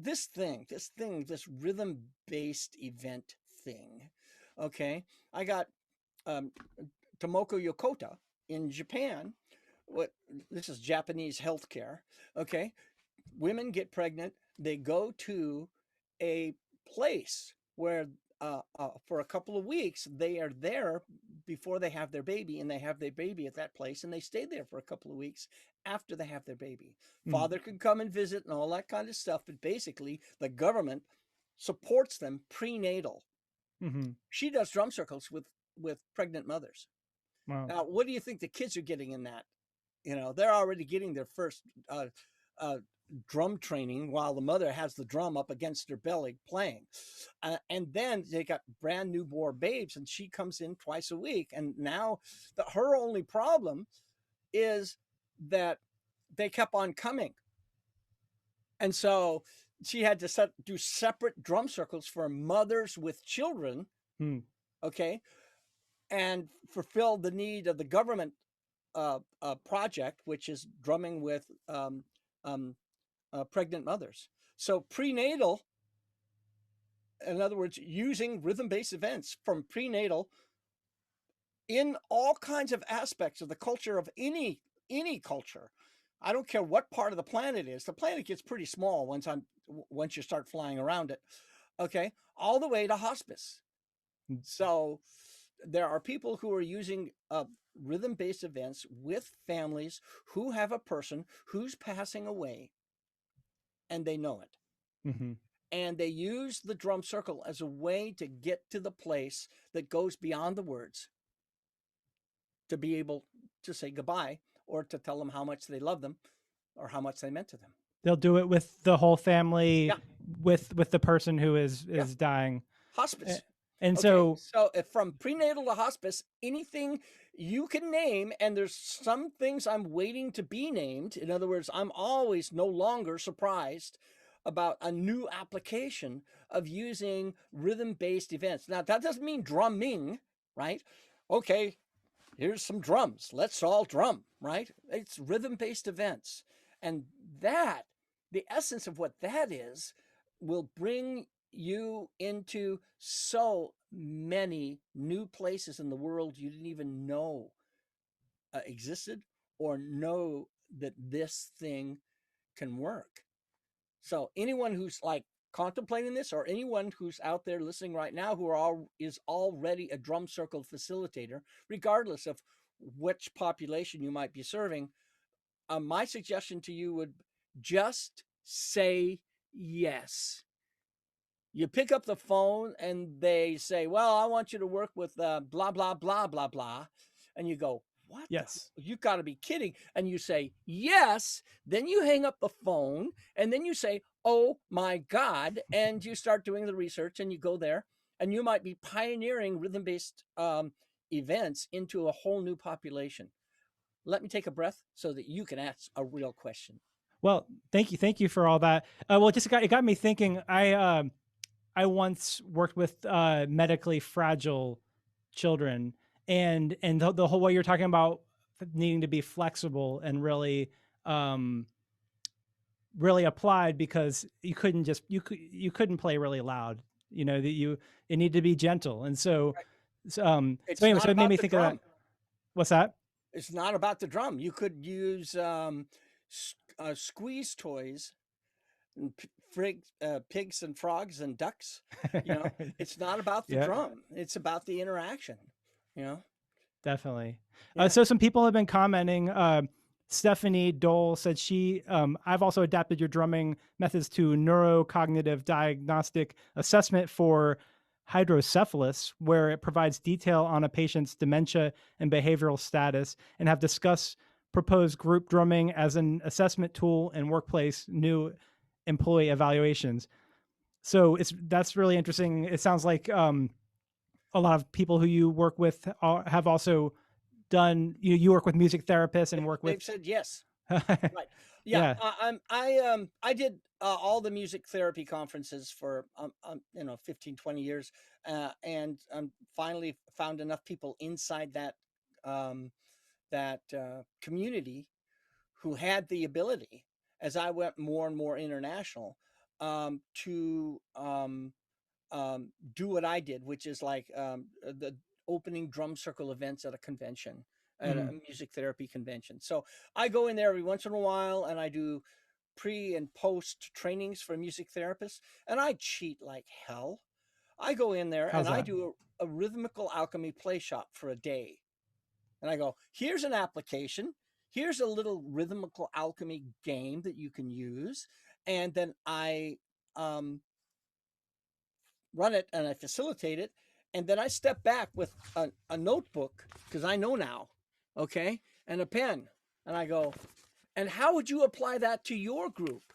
B: this rhythm-based event thing. Okay, I got um, Tomoko Yokota in Japan. What This is Japanese healthcare. Okay, women get pregnant. They go to a place where for a couple of weeks they are there before they have their baby, and they have their baby at that place, and they stay there for a couple of weeks after they have their baby.
A: Mm.
B: Father can come and visit and all that kind of stuff, but basically the government supports them prenatal.
A: Mm-hmm.
B: She does drum circles with pregnant mothers.
A: Wow.
B: Now, what do you think the kids are getting in that? They're already getting their first uh, drum training while the mother has the drum up against her belly playing. And then they got brand newborn babes, and she comes in twice a week. And now her only problem is that they kept on coming. And so she had to do separate drum circles for mothers with children,
A: Mm.
B: okay, and fulfill the need of the government project, which is drumming with um, pregnant mothers. So prenatal, in other words, using rhythm-based events from prenatal in all kinds of aspects of the culture of any culture. I don't care what part of the planet it is. The planet gets pretty small once you start flying around it. Okay, all the way to hospice. So there are people who are using rhythm-based events with families who have a person who's passing away, and they know it.
A: Mm-hmm.
B: And they use the drum circle as a way to get to the place that goes beyond the words, to be able to say goodbye or to tell them how much they love them or how much they meant to them.
A: They'll do it with the whole family,
B: Yeah.
A: with the person who is
B: Yeah.
A: dying.
B: Hospice.
A: And
B: Okay,
A: so
B: if from prenatal to hospice, anything you can name, and there's some things I'm waiting to be named. In other words, I'm always no longer surprised about a new application of using rhythm-based events. Now, that doesn't mean drumming, right? Okay, here's some drums. Let's all drum, right? It's rhythm-based events. And that, the essence of what that is, will bring you into so many new places in the world you didn't even know existed, or know that this thing can work. So anyone who's like contemplating this, or anyone who's out there listening right now is already a drum circle facilitator, regardless of which population you might be serving, my suggestion to you would just say yes. You pick up the phone and they say, well, I want you to work with blah, blah, blah, blah, blah. And you go, what?
A: yes.
B: You got to be kidding. And you say, yes. Then you hang up the phone and then you say, oh my God. And you start doing the research and you go there, and you might be pioneering rhythm-based events into a whole new population. Let me take a breath so that you can ask a real question.
A: Well, thank you for all that. Well, it got me thinking. I once worked with medically fragile children, and the whole way you're talking about needing to be flexible and um, really applied, because you couldn't play really loud. It needed to be gentle, and so
B: Right.
A: so
B: It's
A: anyway,
B: not
A: so it made
B: about
A: me
B: the
A: think of that.
B: drum.
A: What's that?
B: It's not about the drum. You could use squeeze toys and pigs and frogs and ducks. It's not about the
A: Yeah,
B: drum. It's about the interaction. You know,
A: definitely.
B: yeah.
A: So some people have been commenting. Stephanie Dole said I've also adapted your drumming methods to neurocognitive diagnostic assessment for hydrocephalus, where it provides detail on a patient's dementia and behavioral status, and have discussed proposed group drumming as an assessment tool in workplace new employee evaluations. So that's really interesting. It sounds like a lot of people who you work with have also done. You work with music therapists and work with.
B: They've said yes. Right. Yeah.
A: Yeah.
B: I did all the music therapy conferences for 15, 20 years, and finally found enough people inside that community who had the ability, as I went more and more international, to do what I did, which is like the opening drum circle events at a convention, at a
A: Mm-hmm.
B: music therapy convention. So I go in there every once in a while and I do pre and post trainings for music therapists, and I cheat like hell. I go in there
A: How's
B: and I
A: that?
B: do a rhythmical alchemy play shop for a day. And I go, here's an application. Here's a little rhythmical alchemy game that you can use. And then I run it and I facilitate it. And then I step back with a notebook because I know now, okay, and a pen. And I go, and how would you apply that to your group?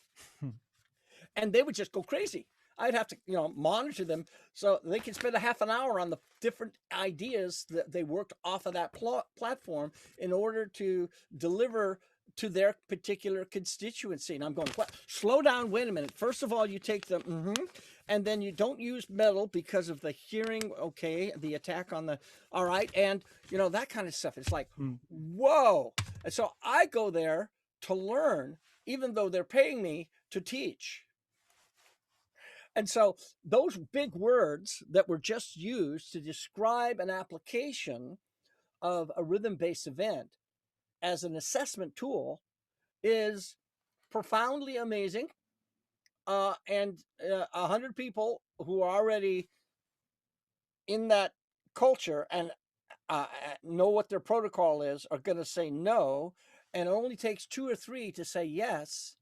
B: And they would just go crazy. I'd have to, monitor them so they could spend a half an hour on the different ideas that they worked off of that platform in order to deliver to their particular constituency. And I'm going, what? Slow down, wait a minute. First of all, you take the, and then you don't use metal because of the hearing, okay, the attack on the, all right, and, that kind of stuff. It's like, whoa. And so I go there to learn, even though they're paying me to teach. And so those big words that were just used to describe an application of a rhythm-based event as an assessment tool is profoundly amazing. And 100 people who are already in that culture and know what their protocol is are going to say no. And it only takes 2 or 3 to say yes.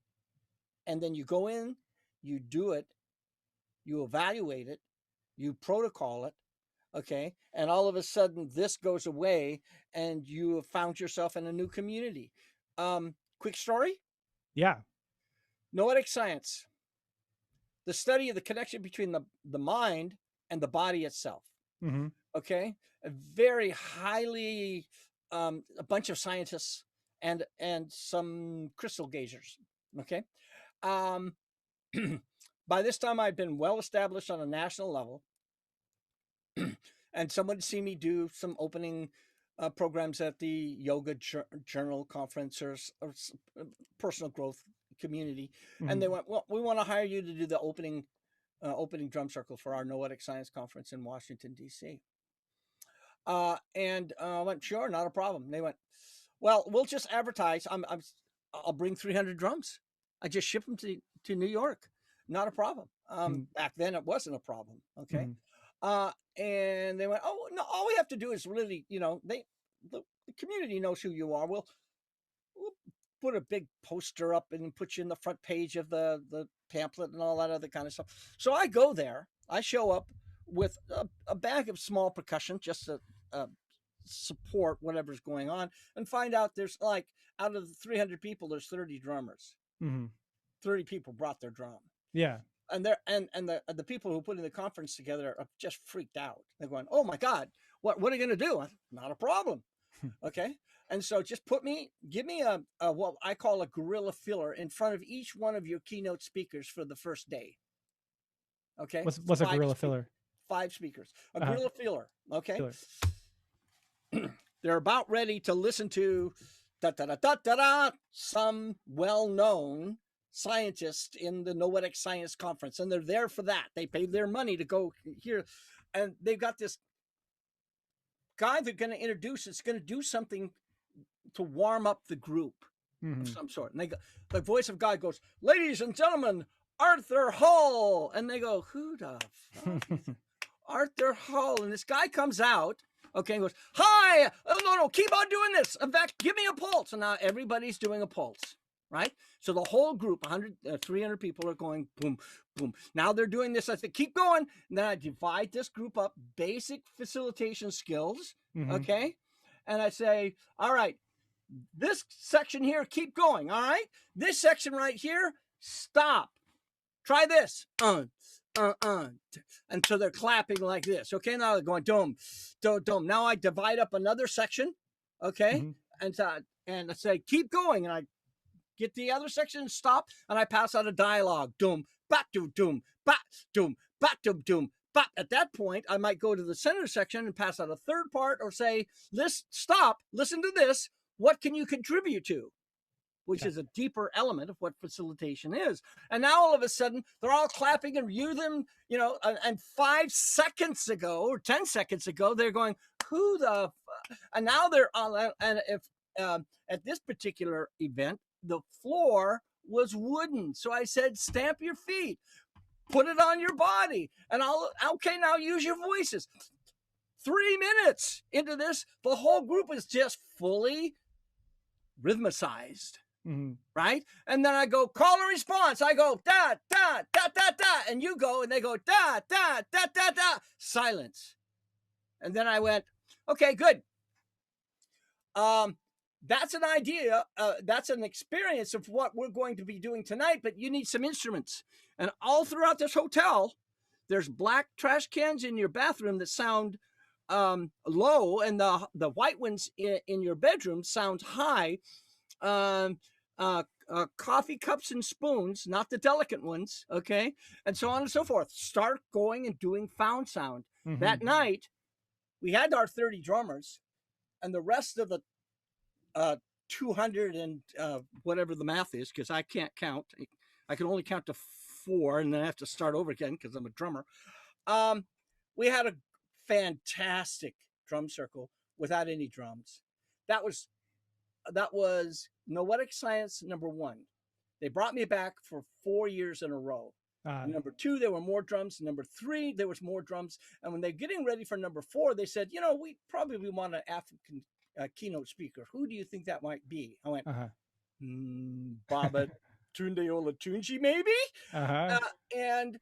B: And then you go in, you do it, you evaluate it, you protocol it, okay, and all of a sudden this goes away and you have found yourself in a new community. Quick story.
A: Yeah.
B: Noetic science, the study of the connection between the mind and the body itself.
A: Mm-hmm.
B: Okay, a very highly a bunch of scientists and some crystal gazers. Okay. By this time I'd been well established on a national level. And someone would see me do some opening programs at the yoga journal conference or personal growth community.
A: Mm-hmm.
B: And they went, well, we want to hire you to do the opening drum circle for our Noetic Science Conference in Washington, D.C. And I went, sure, not a problem. They went, well, we'll just advertise. I'll bring 300 drums. I just ship them to New York. Not a problem. Back then it wasn't a problem. Okay. And they went, oh, no, all we have to do is really, the community knows who you are. We'll put a big poster up and put you in the front page of the pamphlet and all that other kind of stuff. So I go there, I show up with a bag of small percussion, just to support whatever's going on, and find out there's like, out of the 300 people, there's 30 drummers. 30 people brought their drum.
A: Yeah.
B: And the people who put in the conference together are just freaked out. They're going, oh my God, what are you going to do? Not a problem. Okay. And so just give me a what I call a guerrilla filler in front of each one of your keynote speakers for the first day. Okay.
A: What's a guerrilla filler?
B: 5 speakers. A guerrilla filler. Okay.
A: Filler.
B: They're about ready to listen to some well-known scientist in the Noetic Science Conference, and they're there for that. They paid their money to go here, and they've got this guy they're going to introduce. It's going to do something to warm up the group of some sort. And the voice of God goes, ladies and gentlemen, Arthur Hall. And they go, who the fuck? Arthur Hall. And this guy comes out, okay, and goes, hi, no, keep on doing this. In fact, give me a pulse. And now everybody's doing a pulse. Right? So the whole group, 300 people are going boom, boom. Now they're doing this. I say, keep going. And then I divide this group up, basic facilitation skills. Okay. And I say, all right, this section here, keep going. All right. This section right here, stop. Try this. And so they're clapping like this. Okay. Now they're going, dome, dome, dome. Now I divide up another section. Okay. And I say, keep going. And I get the other section and stop, and I pass out a dialogue. Doom, bat, doom, doom, bat, doom, bat, doom, doom, bat. At that point, I might go to the center section and pass out a third part, or say, stop, listen to this. What can you contribute to? which is a deeper element of what facilitation is. And now all of a sudden they're all clapping and rhythm, you know, and 5 seconds ago or 10 seconds ago, they're going, who the, and now they're on, and if at this particular event, the floor was wooden. So I said, stamp your feet, put it on your body, and okay, now use your voices. 3 minutes into this, the whole group is just fully rhythmicized.
A: Mm-hmm.
B: Right? And then I go, call and response. I go, da, da, da, da, da. And you go, and they go, da, da, da, da, da. Silence. And then I went, okay, good. That's an idea. That's an experience of what we're going to be doing tonight, but you need some instruments. And all throughout this hotel, there's black trash cans in your bathroom that sound low, and the white ones in your bedroom sound high. Coffee cups and spoons, not the delicate ones, okay, and so on and so forth. Start going and doing found sound. Mm-hmm. That night, we had our 30 drummers, and the rest of the 200 and whatever the math is, because I can't count. I can only count to 4, and then I have to start over again because I'm a drummer. We had a fantastic drum circle without any drums. That was Noetic Science number 1. They brought me back for 4 years in a row. Number 2, there were more drums. Number 3, there was more drums. And when they're getting ready for number 4, they said, you know, we probably want an African keynote speaker. Who do you think that might be? I went, Baba Tunde Olatunji, maybe? And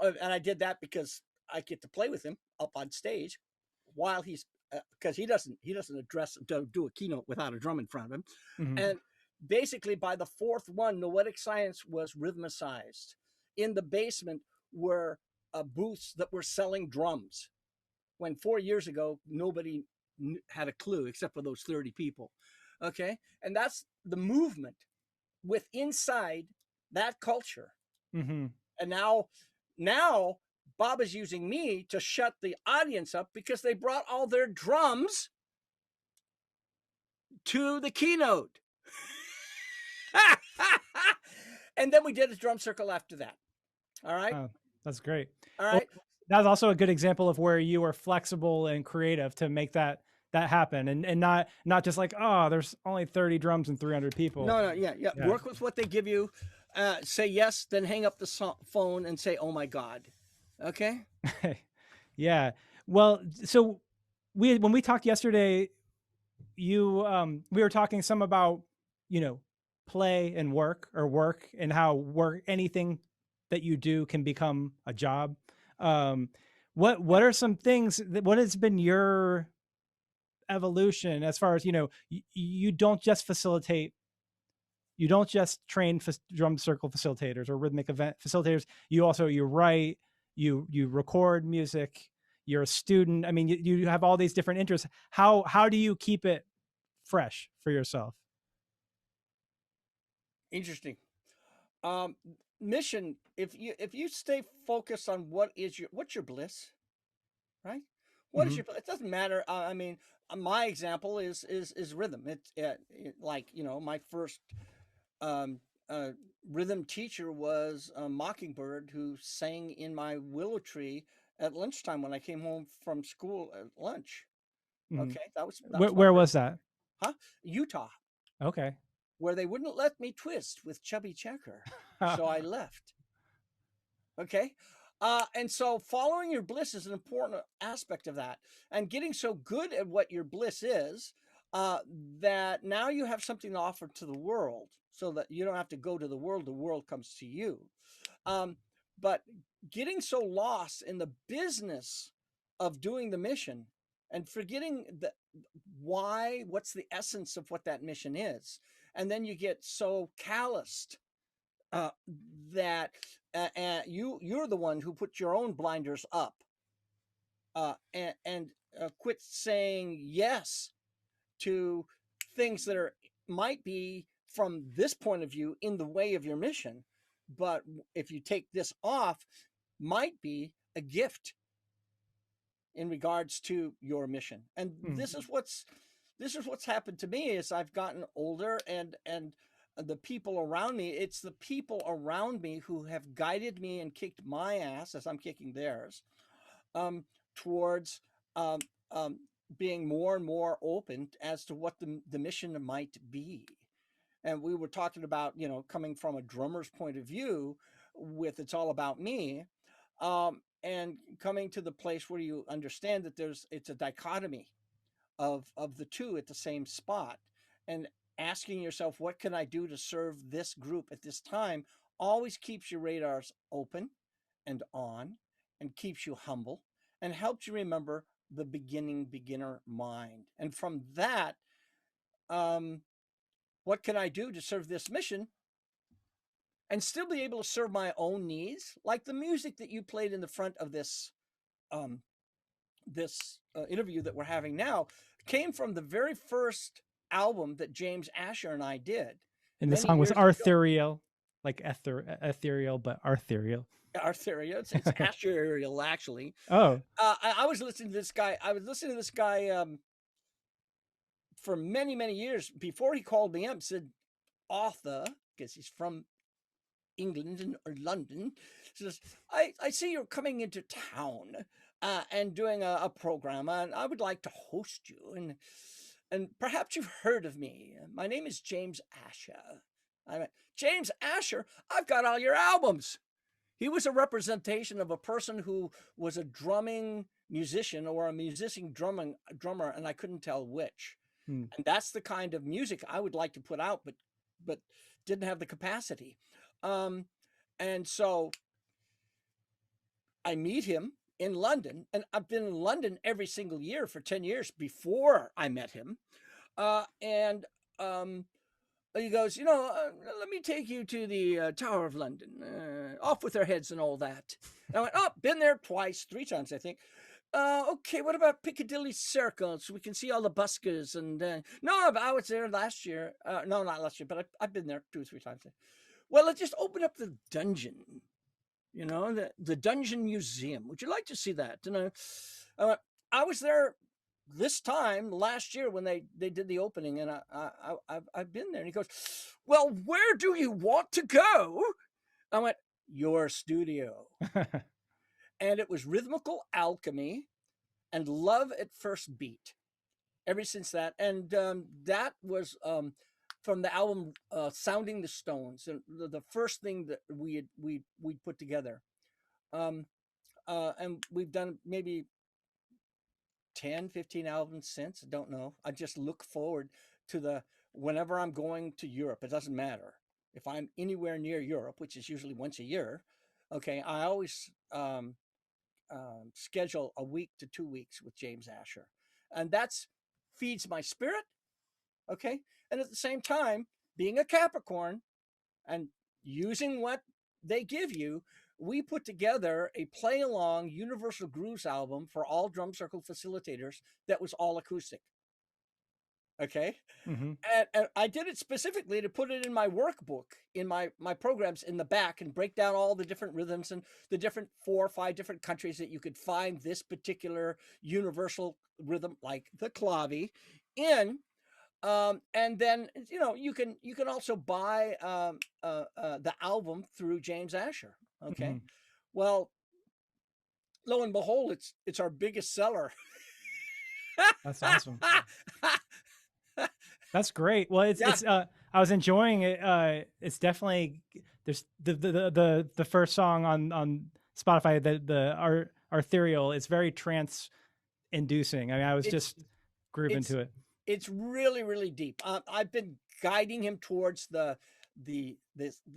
B: I did that because I get to play with him up on stage while he's, because he doesn't do a keynote without a drum in front of him. Mm-hmm. And basically by the 4th one, Noetic Science was rhythmicized. In the basement were booths that were selling drums, when 4 years ago, nobody had a clue except for those 30 people. Okay. And that's the movement with inside that culture. Mm-hmm. And now Bob is using me to shut the audience up because they brought all their drums to the keynote. And then we did a drum circle after that. All right.
A: Oh, that's great.
B: All right.
A: Well, that's also a good example of where you were flexible and creative to make that happen, and not just like, oh, there's only 30 drums and 300 people.
B: No, yeah. Work with what they give you. Say yes, then hang up the phone and say, oh my God. Okay.
A: Yeah. Well, so when we talked yesterday, we were talking some about, you know, play and work, and how anything that you do can become a job. What are some things what has been your evolution as far as, you know, you don't just facilitate, you don't just train drum circle facilitators or rhythmic event facilitators. You write, you record music, you're a student. I mean, you have all these different interests. How do you keep it fresh for yourself?
B: Interesting. Mission. If you stay focused on what's your bliss, right? What is your, it doesn't matter. I mean, my example is rhythm. It's like, you know, my first rhythm teacher was a Mockingbird who sang in my willow tree at lunchtime when I came home from school at lunch. Okay, that was
A: where was that?
B: Utah.
A: Okay.
B: Where they wouldn't let me twist with Chubby Checker, so I left. Okay. And so following your bliss is an important aspect of that, and getting so good at what your bliss is that now you have something to offer to the world, so that you don't have to go to the world comes to you. But getting so lost in the business of doing the mission and forgetting what's the essence of what that mission is. And then you get so calloused that you're the one who put your own blinders up and quit saying yes to things that might be, from this point of view, in the way of your mission, but if you take this off, might be a gift in regards to your mission. And this is what's this is what's happened to me as I've gotten older, and the people around me, it's the people around me who have guided me and kicked my ass as I'm kicking theirs, um, towards um, um, being more and more open as to what the mission might be. And we were talking about, coming from a drummer's point of view with It's All About Me, and coming to the place where you understand that it's a dichotomy of the two at the same spot, and asking yourself, what can I do to serve this group at this time, always keeps your radars open and on, and keeps you humble, and helps you remember the beginner mind. And from that, um, what can I do to serve this mission and still be able to serve my own needs? Like the music that you played in the front of um, this interview that we're having now came from the very first album that James Asher and I did
A: And the
B: many
A: song was
B: years ago.
A: Arthurial, like ethereal, but Arthurial.
B: Arthurial, it's Asherial actually.
A: Oh,
B: I was listening to this guy. I was listening to this guy for many years before he called me up. Said Arthur, because he's from England or London, says, I see you're coming into town and doing a program, and I would like to host you. And perhaps you've heard of me. My name is James Asher. I went, James Asher? I've got all your albums. He was a representation of a person who was a drumming musician or a musician drummer, and I couldn't tell which. And that's the kind of music I would like to put out, but didn't have the capacity. And so I meet him in London, and I've been in London every single year for 10 years before I met him. And he goes, let me take you to the Tower of London, off with their heads and all that. And I went, oh, been there twice, 3 times, I think. Okay, what about Piccadilly Circle so we can see all the buskers? And no, I was there last year. No, not last year, but I've been there 2 or 3 times. Well, let's just open up the dungeon, the Dungeon Museum. Would you like to see that? And I was there this time last year when they did the opening, and I've been there. And he goes, well, where do you want to go? I went, your studio. And it was Rhythmical Alchemy and Love at First Beat ever since that. And that was from the album Sounding the Stones, and the first thing that we put together. And we've done maybe 10, 15 albums since. I don't know. I just look forward to whenever I'm going to Europe, it doesn't matter. If I'm anywhere near Europe, which is usually once a year, okay, I always schedule a week to 2 weeks with James Asher. And that's feeds my spirit, okay? And at the same time, being a Capricorn and using what they give you, we put together a play-along Universal Grooves album for all Drum Circle facilitators that was all acoustic. Okay. And I did it specifically to put it in my workbook, in my programs in the back, and break down all the different rhythms and the different 4 or 5 different countries that you could find this particular universal rhythm, like the clavi, in. And then you can also buy the album through James Asher. Okay. Well, lo and behold, it's our biggest seller.
A: That's awesome. That's great. Well, it's I was enjoying it. It's definitely, there's the first song on Spotify, the Arthurial, is very trance inducing. I mean, I was just grooving to it.
B: It's really, really deep. I've been guiding him towards the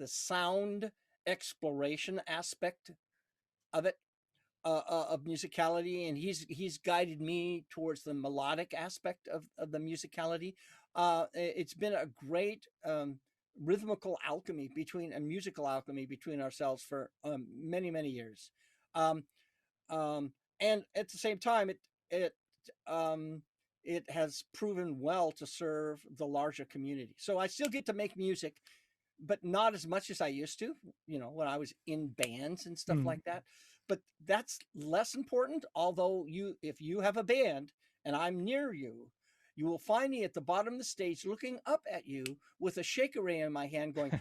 B: sound exploration aspect of it, of musicality, and he's guided me towards the melodic aspect of the musicality. It's been a great rhythmical alchemy and musical alchemy between ourselves for many years, and at the same time, it has proven well to serve the larger community. So I still get to make music, but not as much as I used to, when I was in bands and stuff like that. But that's less important. Although if you have a band and I'm near you, you will find me at the bottom of the stage looking up at you with a shaker in my hand going,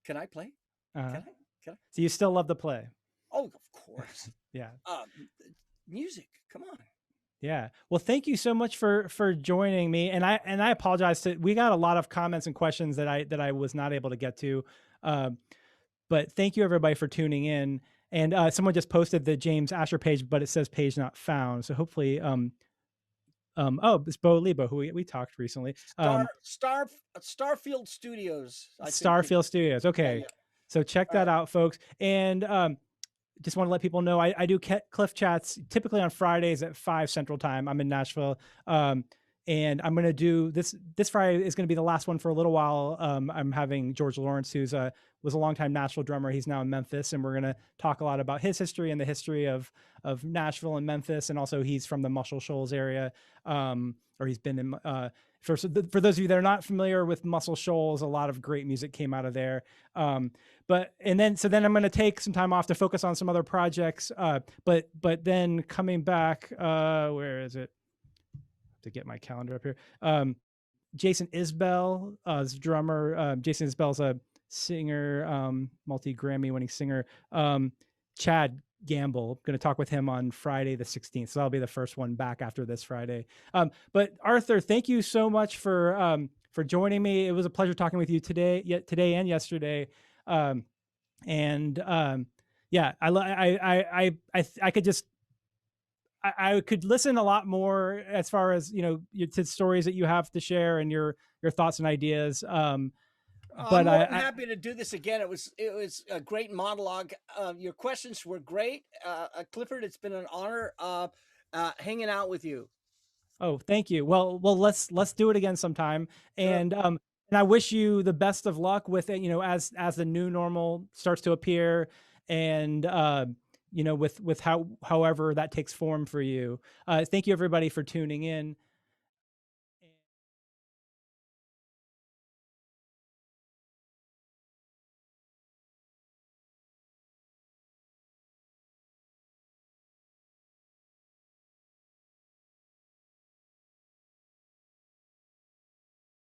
B: can I play?
A: Uh-huh.
B: Can I?
A: So you still love to play?
B: Oh, of course.
A: Yeah.
B: Music, come on.
A: Yeah. Well, thank you so much for joining me. And I apologize we got a lot of comments and questions that I was not able to get to. But thank you everybody for tuning in. And someone just posted the James Asher page, but it says page not found. So hopefully, it's Bo Lebo, who we talked recently.
B: Starfield Studios.
A: Starfield Studios. Okay. Yeah. So check that out, folks. And just want to let people know I do Clif chats typically on Fridays at 5 Central Time. I'm in Nashville. And I'm going to do this Friday is going to be the last one for a little while. I'm having George Lawrence, who's was a longtime Nashville drummer. He's now in Memphis, and we're going to talk a lot about his history and the history of Nashville and Memphis. And also he's from the Muscle Shoals area, or he's been in, for those of you that are not familiar with Muscle Shoals, a lot of great music came out of there. So then I'm going to take some time off to focus on some other projects. But then coming back, where is it? To get my calendar up here. Jason Isbell is a drummer. Jason Isbell's a singer, multi-Grammy winning singer. Chad Gamble, going to talk with him on Friday the 16th. So that'll be the first one back after this Friday. But Arthur, thank you so much for joining me. It was a pleasure talking with you today and yesterday. Yeah, I could just, I could listen a lot more as far as, to stories that you have to share and your thoughts and ideas. But
B: I'm more than happy to do this again. It was a great monologue. Your questions were great. Clifford, it's been an honor hanging out with you.
A: Oh, thank you. Well, let's do it again sometime. And sure. And I wish you the best of luck with it, as the new normal starts to appear, and with however that takes form for you. Thank you everybody for tuning in.